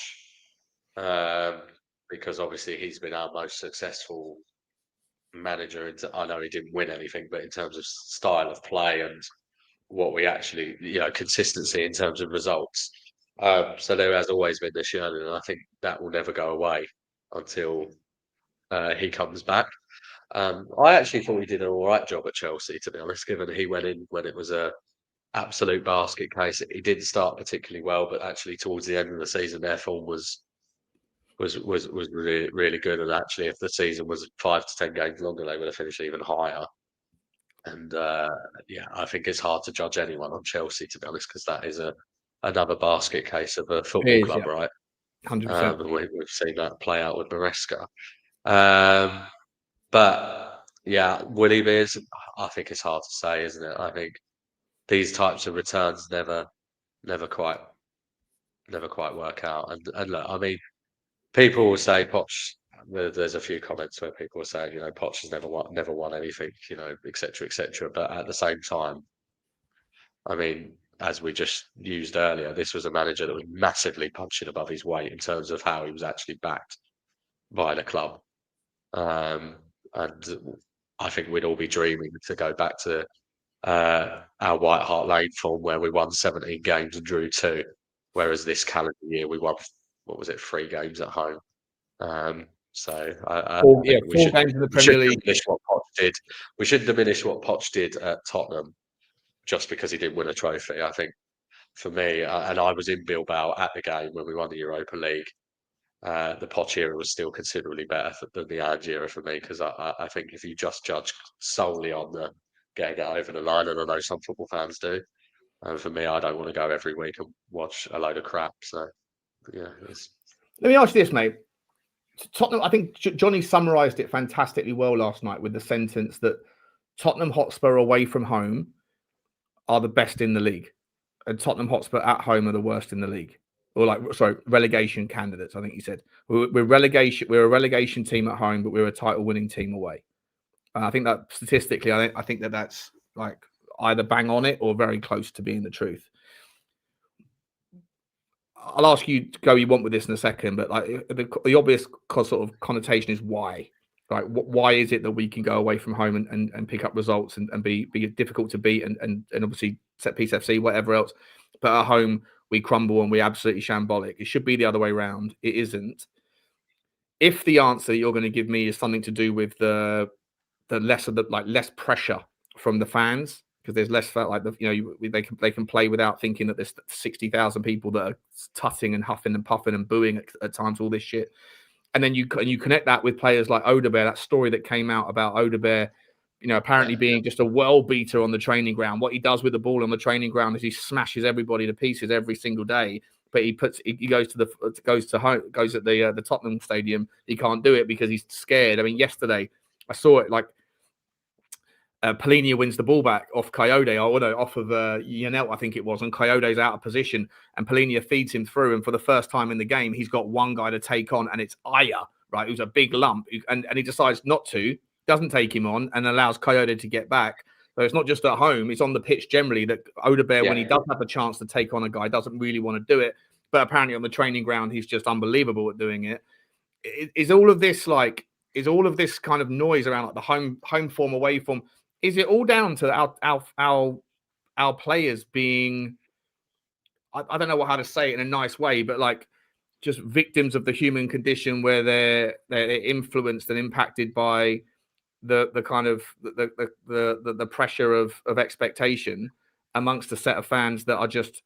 because obviously he's been our most successful manager. I know he didn't win anything, but in terms of style of play and what we actually, consistency in terms of results. So there has always been this yearning, and I think that will never go away until he comes back. I actually thought he did an all right job at Chelsea, to be honest, given he went in when it was a absolute basket case. He didn't start particularly well, but actually towards the end of the season, their form was really, really good. And actually, if the season was 5 to 10 games longer, they would have finished even higher. And I think it's hard to judge anyone on Chelsea, to be honest, because that is another basket case of a football club, right? 100%. And we've seen that play out with Maresca. But yeah, will he be? I think it's hard to say, isn't it? I think these types of returns never quite work out. And look, I mean, people will say Poch. There's a few comments where people are saying, Poch has never won anything, etc., etc. But at the same time, I mean, as we just used earlier, this was a manager that was massively punching above his weight in terms of how he was actually backed by the club. And I think we'd all be dreaming to go back to our White Hart Lane form where we won 17 games and drew 2, whereas this calendar year we won, 3 games at home. So I four think games in the Premier League. Diminish what Poch did. We should diminish what Poch did at Tottenham just because he didn't win a trophy. I think for me, and I was in Bilbao at the game when we won the Europa League. The Poch era was still considerably better than the Ange era for me because I think if you just judge solely on the getting it over the line, and I know some football fans do, and for me, I don't want to go every week and watch a load of crap. So, yeah. Let me ask you this, mate. Tottenham, I think Johnny summarised it fantastically well last night with the sentence that Tottenham Hotspur away from home are the best in the league, and Tottenham Hotspur at home are the worst in the league, or relegation candidates. I think he said we're a relegation team at home, but we're a title-winning team away. And I think that statistically, I think that's like either bang on it or very close to being the truth. I'll ask you to go you want with this in a second, but like the obvious sort of connotation is why. Right? Why is it that we can go away from home and pick up results and be difficult to beat and obviously set piece FC, whatever else, but at home we crumble and we absolutely shambolic? It should be the other way around. It isn't. If the answer you're going to give me is something to do with the less pressure from the fans, because there's less they can play without thinking that there's 60,000 people that are tutting and huffing and puffing and booing at times, all this shit. And then you connect that with players like Udogie, that story that came out about Udogie, apparently being just a well beater on the training ground. What he does with the ball on the training ground is he smashes everybody to pieces every single day. But he goes at the Tottenham stadium. He can't do it because he's scared. I mean, yesterday I saw it like Polinia wins the ball back off Coyote, off of Yanel, I think it was, and Coyote's out of position, and Polinia feeds him through, and for the first time in the game, he's got one guy to take on, and it's Aya, right, who's a big lump, and he decides not to, doesn't take him on, and allows Coyote to get back. So it's not just at home, it's on the pitch generally that Udogie, when he does have the chance to take on a guy, doesn't really want to do it, but apparently on the training ground, he's just unbelievable at doing it. Is all of this kind of noise around like the home form, away form? Is it all down to our players being, I don't know how to say it in a nice way, but like just victims of the human condition, where they're influenced and impacted by the kind of the pressure of expectation amongst a set of fans that are just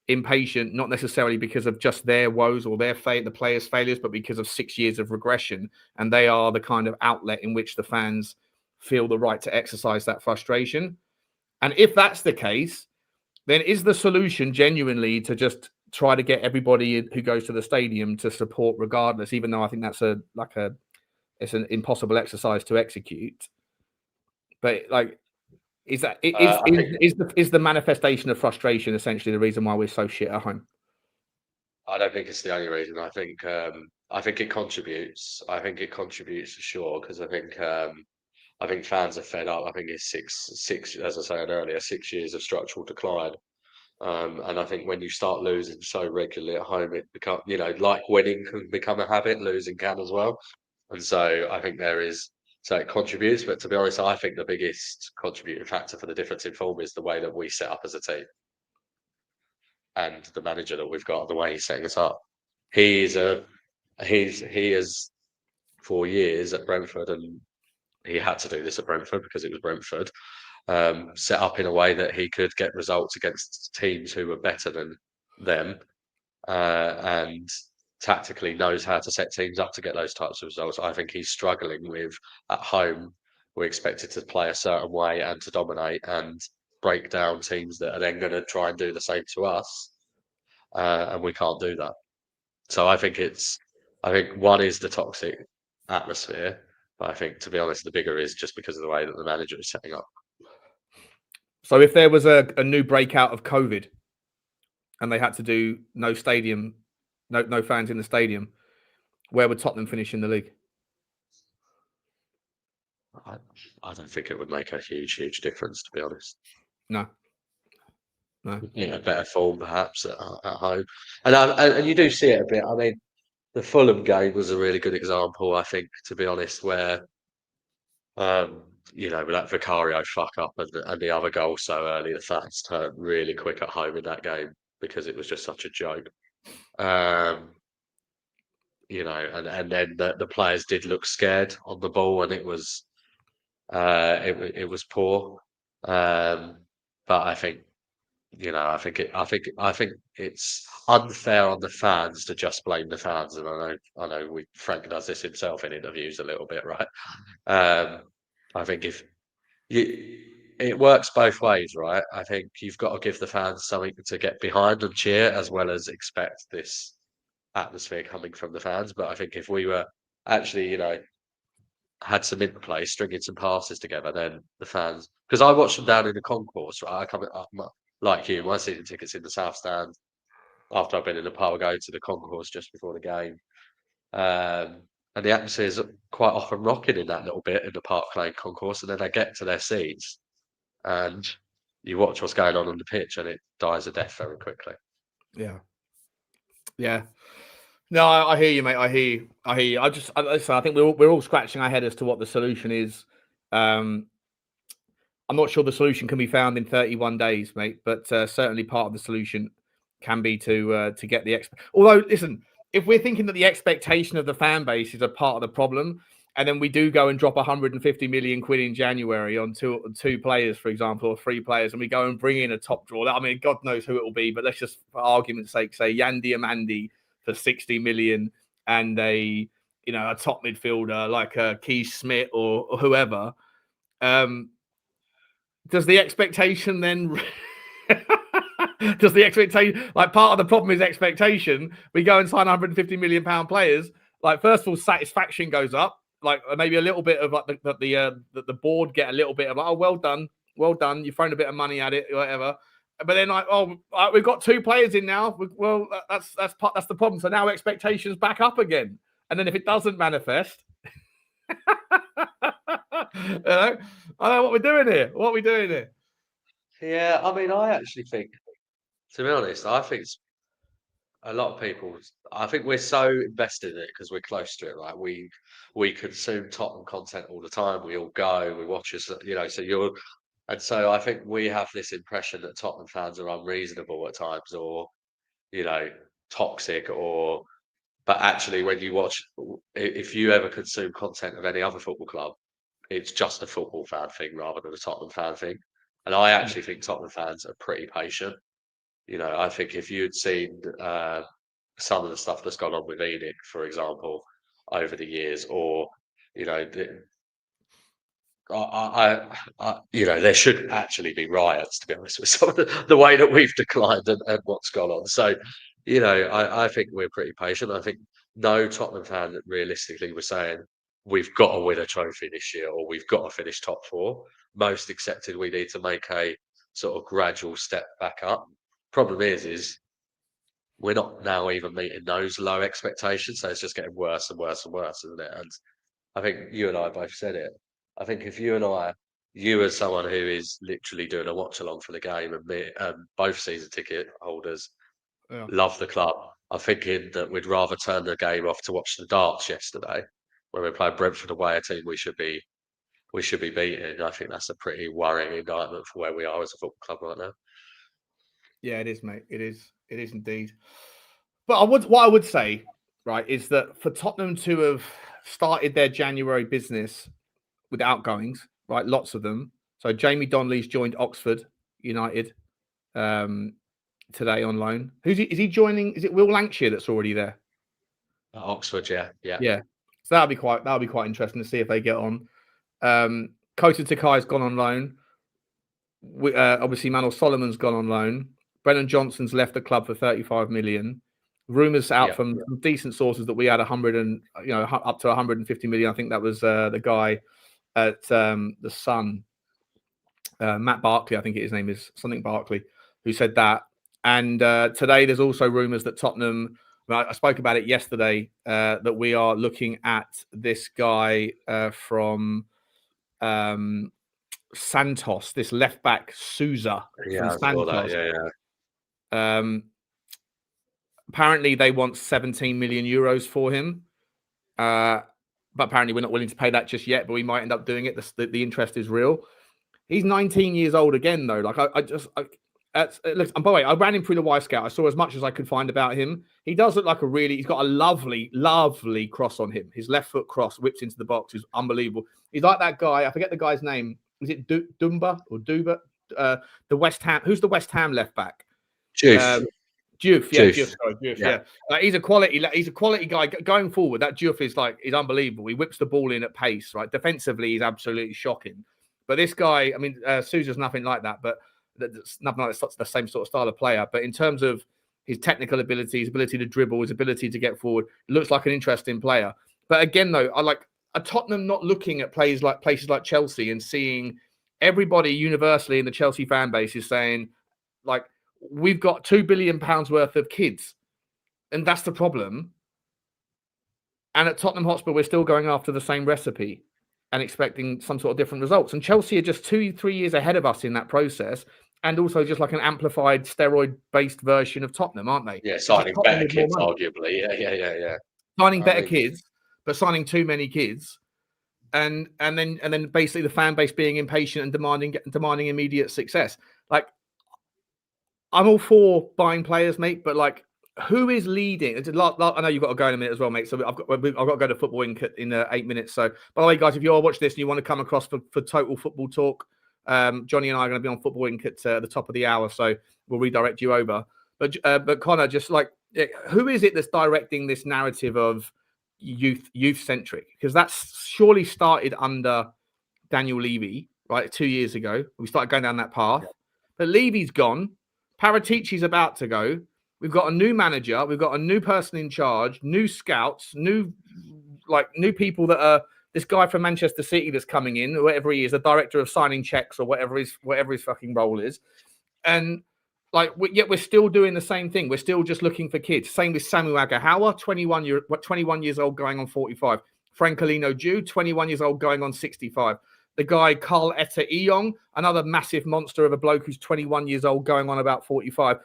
impatient, not necessarily because of just their woes or the players' failures, but because of 6 years of regression, and they are the kind of outlet in which the fans feel the right to exercise that frustration. And if that's the case, then is the solution genuinely to just try to get everybody who goes to the stadium to support regardless, even though I think that's it's an impossible exercise to execute? But like, is the manifestation of frustration essentially the reason why we're so shit at home? I don't think it's the only reason. I think it contributes. I think it contributes for sure, because I think fans are fed up. I think it's six, as I said earlier, 6 years of structural decline. And I think when you start losing so regularly at home, it becomes, like winning can become a habit, losing can as well. And so I think so it contributes. But to be honest, I think the biggest contributing factor for the difference in form is the way that we set up as a team. And the manager that we've got, the way he's setting us up. He is 4 years at Brentford, and he had to do this at Brentford because it was Brentford, set up in a way that he could get results against teams who were better than them, and tactically knows how to set teams up to get those types of results. I think he's struggling with, at home, we're expected to play a certain way and to dominate and break down teams that are then going to try and do the same to us, and we can't do that. So I think one is the toxic atmosphere. But I think, to be honest, the bigger is just because of the way that the manager is setting up. So if there was a new breakout of COVID and they had to do no stadium, no fans in the stadium, where would Tottenham finish in the league? I don't think it would make a huge difference, to be honest. No. Better form perhaps at home, and you do see it a bit. I mean, the Fulham game was a really good example, I think, to be honest, where with that Vicario fuck up and the other goal so early, the fans turned really quick at home in that game because it was just such a joke. And then the players did look scared on the ball, and it was poor. But I think I think it's unfair on the fans to just blame the fans, and I know Frank does this himself in interviews a little bit, right? I think it works both ways, right? I think you've got to give the fans something to get behind and cheer, as well as expect this atmosphere coming from the fans. But I think if we were actually, had some interplay, stringing some passes together, then the fans. Because I watched them down in the concourse, right? I come up like you, my season tickets in the South Stand. After I've been in the pub, I go to the concourse just before the game. And the atmosphere is quite often rocking in that little bit in the Park Lane concourse, and then they get to their seats, and you watch what's going on the pitch, and it dies a death very quickly. Yeah. No, I hear you, mate. I hear you. I think we're all scratching our head as to what the solution is. I'm not sure the solution can be found in 31 days, mate, but certainly part of the solution can be to get the Although, listen, if we're thinking that the expectation of the fan base is a part of the problem, and then we do go and drop 150 million quid in January on two players, for example, or three players, and we go and bring in a top draw. I mean, God knows who it will be, but let's just, for argument's sake, say Yandy Amandi for 60 million and a top midfielder like Keith Smith or whoever. Does the expectation then? Does the expectation, like, part of the problem is expectation? We go and sign 150 million pound players. Like, first of all, satisfaction goes up. Like, maybe a little bit of like the board get a little bit of like, oh, well done, you've thrown a bit of money at it, whatever. But then like, oh, we've got two players in now. Well, that's the problem. So now expectations back up again. And then if it doesn't manifest, I don't know what we're doing here. Yeah, I mean, I actually think, to be honest, I think a lot of people. I think we're so invested in it because we're close to it. Like we consume Tottenham content all the time. We all go, we watch us. So I think we have this impression that Tottenham fans are unreasonable at times, or toxic, but actually, when you watch, if you ever consume content of any other football club, it's just a football fan thing rather than a Tottenham fan thing. And I actually think Tottenham fans are pretty patient. I think if you'd seen some of the stuff that's gone on with Enoch, for example, over the years, or there should actually be riots, to be honest, with some of the way that we've declined and what's gone on. So, I think we're pretty patient. I think no Tottenham fan that realistically was saying we've got to win a trophy this year or we've got to finish top four. Most accepted we need to make a sort of gradual step back up. Problem is we're not now even meeting those low expectations, so it's just getting worse and worse and worse, isn't it? And I think you and I both said it. I think if you as someone who is literally doing a watch along for the game, and me, both season ticket holders love the club, I'm thinking that we'd rather turn the game off to watch the darts yesterday when we played Brentford away, a team we should be beating. I think that's a pretty worrying indictment for where we are as a football club right now. Yeah, it is, mate. It is indeed. But what I would say, right, is that for Tottenham to have started their January business with outgoings, right, lots of them. So Jamie Donnelly's joined Oxford United today on loan. Is he joining? Is it Will Lancashire that's already there? Oxford, yeah. So that'll be quite interesting to see if they get on. Kota Takai's gone on loan. Obviously, Manuel Solomon's gone on loan. Brennan Johnson's left the club for 35 million. Rumours out from decent sources that we had 100 and up to 150 million. I think that was the guy at the Sun, Matt Barkley. I think his name is something Barkley, who said that. And today there's also rumours that Tottenham I spoke about it yesterday that we are looking at this guy from Santos, this left back Souza from Santos. Apparently, they want 17 million euros for him. But apparently, we're not willing to pay that just yet. But we might end up doing it. The interest is real. He's 19 years old again, though. Like look, and by the way, I ran him through the Y Scout. I saw as much as I could find about him. He does look like he's got a lovely, lovely cross on him. His left foot cross whips into the box is unbelievable. He's like that guy. I forget the guy's name. Is it Dumba or Duba? The West Ham. Who's the West Ham left back? Diouf. Yeah. He's a quality guy going forward. That Diouf is unbelievable. He whips the ball in at pace, right? Defensively, he's absolutely shocking. But this guy, I mean, Sousa's nothing like that, but that's nothing like the same sort of style of player. But in terms of his technical ability, his ability to dribble, his ability to get forward, it looks like an interesting player. But again, though, I like a Tottenham not looking at places like Chelsea and seeing everybody universally in the Chelsea fan base is saying, like, we've got £2 billion worth of kids, and that's the problem. And at Tottenham Hotspur, we're still going after the same recipe and expecting some sort of different results. And Chelsea are just 2-3 years ahead of us in that process, and also just like an amplified steroid-based version of Tottenham, aren't they? Yeah, signing better kids, arguably. Yeah. Signing better kids, but signing too many kids, and then basically the fan base being impatient and demanding immediate success. Like, I'm all for buying players, mate, but like, who is leading? I know you've got to go in a minute as well, mate. So I've got to go to football in 8 minutes. So, by the way, guys, if you are watching this and you want to come across for Total Football Talk, Johnny and I are going to be on Football Inc. at the top of the hour, so we'll redirect you over. But Connor, just like, who is it that's directing this narrative of youth centric? Because that's surely started under Daniel Levy, right? 2 years ago, we started going down that path. But Levy's gone. Paratici's about to go. We've got a new manager. We've got a new person in charge, new scouts, new people that are this guy from Manchester City that's coming in, whatever he is, the director of signing checks or whatever his fucking role is. And yet we're still doing the same thing. We're still just looking for kids. Same with Samu Agahawa, 21 years old, going on 45. Francolino Jew, 21 years old, going on 65. The guy, Carl Etta Eong, another massive monster of a bloke who's 21 years old, going on about 45.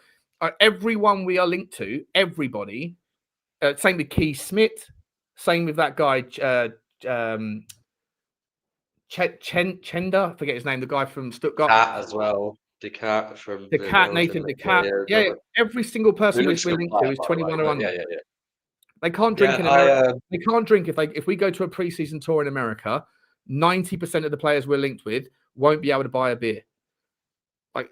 Everyone we are linked to, everybody. Same with Keith Smith. Same with that guy, Chenda. I forget his name. The guy from Stuttgart. As well. Nathan Decat. Yeah, every single person we're linked to is 21 or under. Yeah. They can't drink in America. They can't drink if we go to a preseason tour in America. 90% of the players we're linked with won't be able to buy a beer. Like,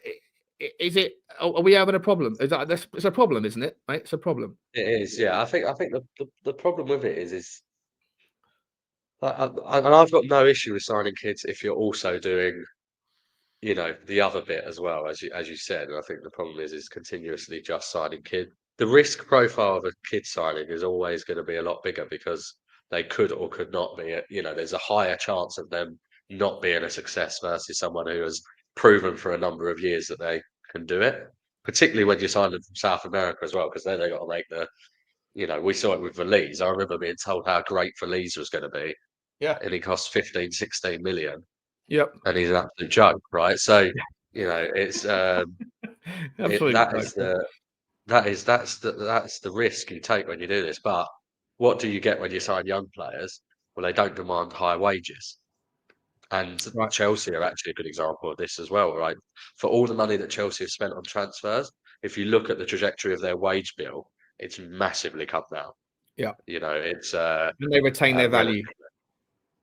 is it? Are we having a problem? It's a problem, isn't it? Right? It's a problem. It is. Yeah, I think the problem with it is and I've got no issue with signing kids if you're also doing, the other bit as well, as you said. And I think the problem is continuously just signing kids. The risk profile of a kid signing is always going to be a lot bigger because they could or could not be. There's a higher chance of them not being a success versus someone who has proven for a number of years that they can do it. Particularly when you sign them from South America as well, because then they got to make we saw it with Valise. I remember being told how great Valise was going to be. Yeah. And he cost 15, 16 million. Yep. And he's an absolute joke, right? So, it's that's the risk you take when you do this. But what do you get when you sign young players? Well, they don't demand high wages. And Chelsea are actually a good example of this as well, right? For all the money that Chelsea have spent on transfers, if you look at the trajectory of their wage bill, it's massively come down. Yeah. It's and they retain their value.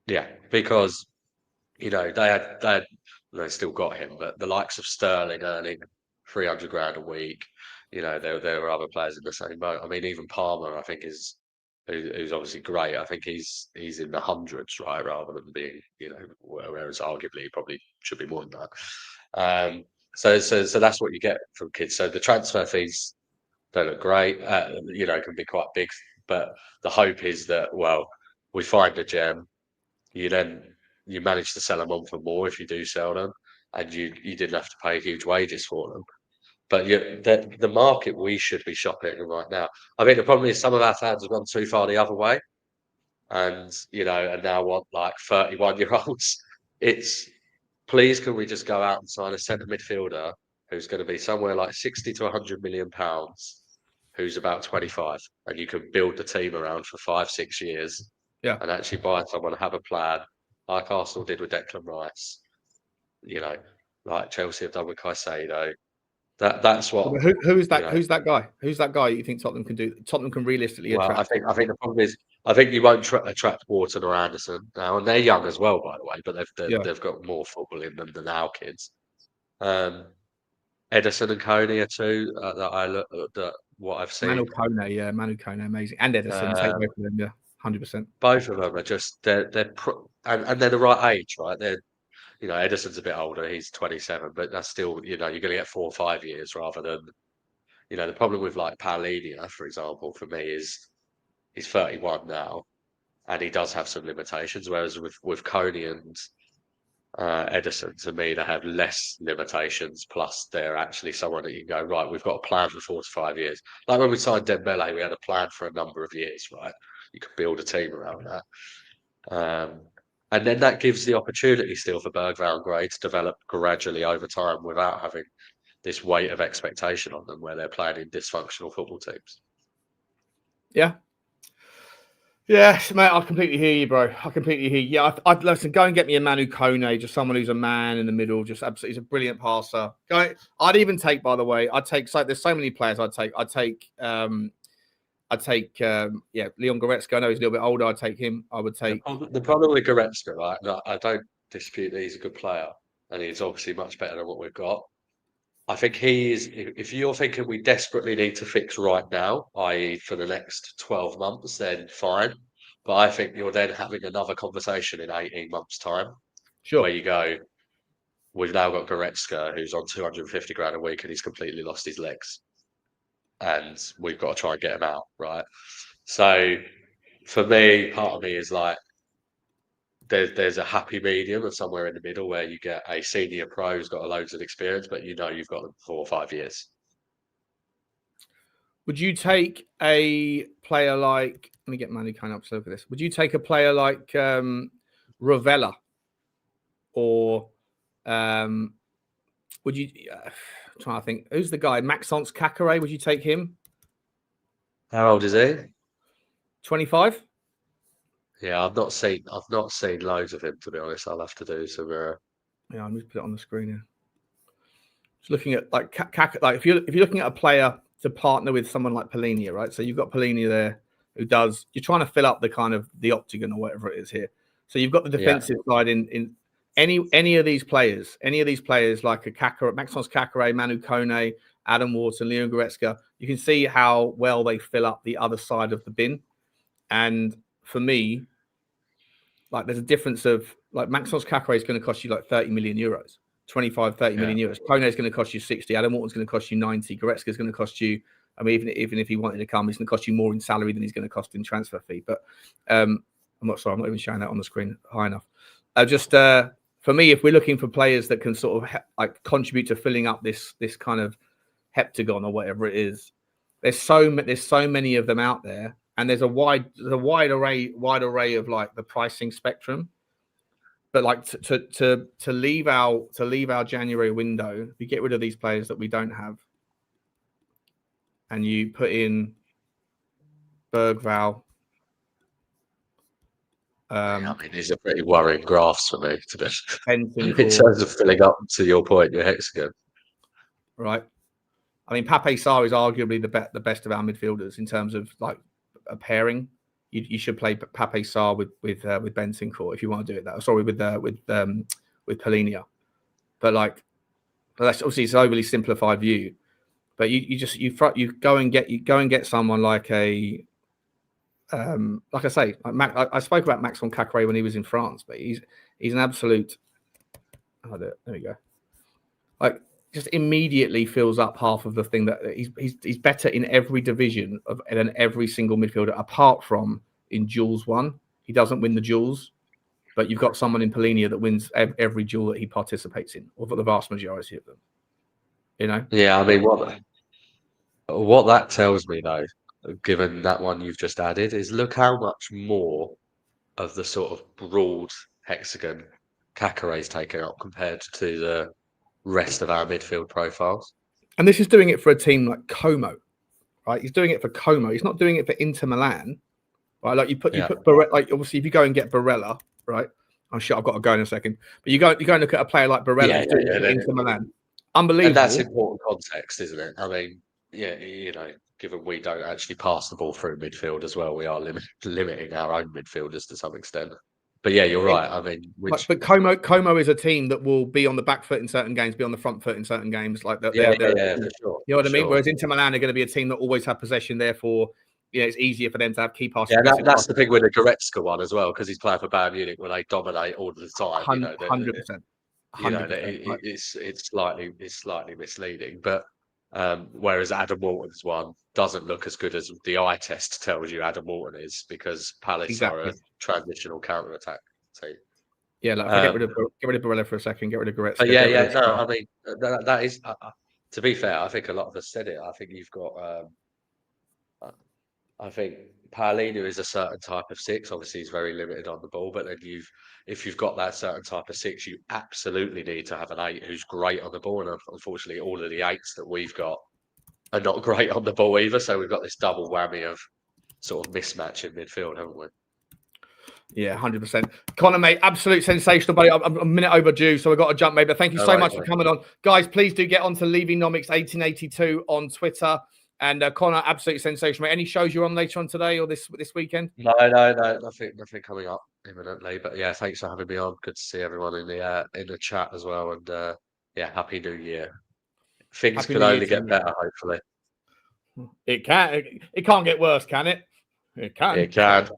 Yeah, because they still got him, but the likes of Sterling earning 300 grand a week, there were other players in the same boat. I mean, even Palmer, I think, who's obviously great. I think he's in the hundreds, right, rather than being, whereas arguably he probably should be more than that. So that's what you get from kids. So the transfer fees don't look great. Can be quite big, but the hope is that, well, we find a gem. You manage to sell them on for more if you do sell them, and you didn't have to pay huge wages for them. But the market we should be shopping right now. I think the problem is some of our fans have gone too far the other way, and now want like 31-year-olds. It's please, can we just go out and sign a centre midfielder who's going to be somewhere like 60 to 100 million pounds, who's about 25, and you can build the team around for 5-6 years, and actually buy someone, have a plan, like Arsenal did with Declan Rice, like Chelsea have done with Caicedo. That's what. Who is that? Who's that guy? Who's that guy you think Tottenham can do? Tottenham can realistically attract. I think the problem is, I think you won't attract Wharton or Anderson now, and they're young as well, by the way. But they've got more football in them than our kids. Edison and Coney are two that I look at what I've seen. Manu Kone, amazing, and Edison, take both of them, 100%. Both of them are just they're the right age, right? They're Edison's a bit older, he's 27, but that's still you're going to get 4 or 5 years rather than the problem with like Paulinho, for example, for me is he's 31 now, and he does have some limitations, whereas with Coney and Edison, to me, they have less limitations. Plus, they're actually someone that you can go, right, we've got a plan for 4 to 5 years. Like when we signed Dembele, we had a plan for a number of years, right? You could build a team around that. And then that gives the opportunity still for Berghvall and Gray to develop gradually over time without having this weight of expectation on them where they're playing in dysfunctional football teams. Yeah. Yes, mate, I completely hear you, bro. I completely hear you. Yeah, I'd listen, go and get me a Manu Kone, just someone who's a man in the middle, just absolutely, he's a brilliant passer. I'd even take, by the way, there's so many players I'd take Leon Goretzka. I know he's a little bit older. I'd take him. I would take. The problem with Goretzka, right? No, I don't dispute that he's a good player, and he's obviously much better than what we've got. I think he is. If you're thinking we desperately need to fix right now, i.e., for the next 12 months, then fine. But I think you're then having another conversation in 18 months' time, sure, where you go, we've now got Goretzka, who's on 250 grand a week, and he's completely lost his legs, and we've got to try and get him out, right? So, for me, part of me is like, there's a happy medium of somewhere in the middle where you get a senior pro who's got loads of experience, but you've got them for 4 or 5 years. Would you take a player like? Let me get Manu Kone up to look at this. Would you take a player like Ravella, or would you? I'm trying to think. Who's the guy? Maxence Kakare. Would you take him? How old is he? 25. Yeah, I've not seen loads of him, to be honest. I'll have to do some. Yeah, I'm just put it on the screen here. Just looking at like if you're looking at a player to partner with someone like Paulinho, right? So you've got Paulinho there who does. You're trying to fill up the kind of the octagon or whatever it is here. So you've got the defensive side in any of these players like a Kakare, Maxence Kakare, Manu Kone, Adam Wharton, Leon Goretzka. You can see how well they fill up the other side of the bin. And for me, like there's a difference of like Maxence Kakare is going to cost you like 30 million euros, 30 million euros. Kone is going to cost you 60. Adam Wharton's going to cost you 90. Goretzka is going to cost you, I mean, even if he wanted to come, he's going to cost you more in salary than he's going to cost in transfer fee. But I'm not even showing that on the screen high enough. For me, if we're looking for players that can sort of like contribute to filling up this kind of heptagon or whatever it is, there's so many of them out there. And there's a wide array of like the pricing spectrum, but like to leave our January window, if you get rid of these players that we don't have, and you put in Berghvall. I mean, these are pretty worrying graphs for me, to be in terms of filling up, to your point, your hexagon. Right. I mean, Pape Sarr is arguably the best of our midfielders in terms of like a pairing. You should play Pape Sarr with Bentancur if you want to do it. That sorry with Paulinho, but like that's obviously it's an overly simplified view. But you go and get someone like a like I say, like I spoke about Maxence Kakare when he was in France, but he's an absolute. Oh, there we go. Like just immediately fills up half of the thing that he's better in every division than every single midfielder, apart from in duels won. He doesn't win the duels, but you've got someone in Paulinho that wins every duel that he participates in, or the vast majority of them. Yeah, I mean, what that tells me, though, given that one you've just added, is look how much more of the sort of broad hexagon Cacaret's taken up compared to the rest of our midfield profiles. And this is doing it for a team like Como, right? He's doing it for Como. He's not doing it for Inter Milan, right? Like you put Barella, like obviously if you go and get Barella, right? Oh shit, I've got to go in a second. But you go and look at a player like Barella doing it for Inter Milan. Unbelievable. And that's important context, isn't it? I mean, yeah, given we don't actually pass the ball through midfield as well, we are limiting our own midfielders to some extent. But yeah, you're right. I mean, but Como is a team that will be on the back foot in certain games, be on the front foot in certain games. Like that, for sure. You know what I mean? Whereas Inter Milan are going to be a team that always have possession, therefore, it's easier for them to have key passes. Yeah, that's the thing with the Goretzka one as well, because he's playing for Bayern Munich where they dominate all the time. 100%. It's slightly misleading, but whereas Adam Walton's one doesn't look as good as the eye test tells you Adam Walton is, because Palace are a transitional counter attack team. Yeah, get rid of Barella for a second, get rid of Goretzka. I mean that is to be fair. I think a lot of us said it. I think you've got. I think Paolino is a certain type of six. Obviously, he's very limited on the ball, but then if you've got that certain type of six, you absolutely need to have an 8 who's great on the ball. And unfortunately, all of the 8s that we've got are not great on the ball either. So we've got this double whammy of sort of mismatch in midfield, haven't we? Yeah, 100%. Connor, mate, absolute sensational, buddy. I'm a minute overdue, so I've got to jump, mate. But thank you so much for coming on. Guys, please do get on to Levynomics1882 on Twitter. And Connor, absolutely sensational, mate. Any shows you're on later on today or this weekend? No, nothing coming up imminently. But yeah, thanks for having me on. Good to see everyone in the chat as well. And Happy New Year. Things can only get better, hopefully. It can. It can't get worse, can it? It can. It can.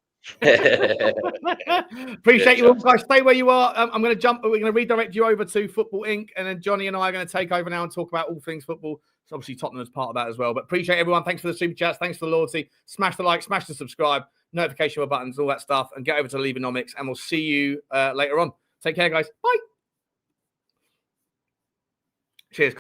Appreciate you all, guys. Stay where you are. I'm going to jump. We're going to redirect you over to Football Inc. And then Johnny and I are going to take over now and talk about all things football. So obviously Tottenham is part of that as well. But appreciate everyone. Thanks for the super chats. Thanks for the loyalty. Smash the like, smash the subscribe, notification buttons, all that stuff. And get over to Levynomics. And we'll see you later on. Take care, guys. Bye.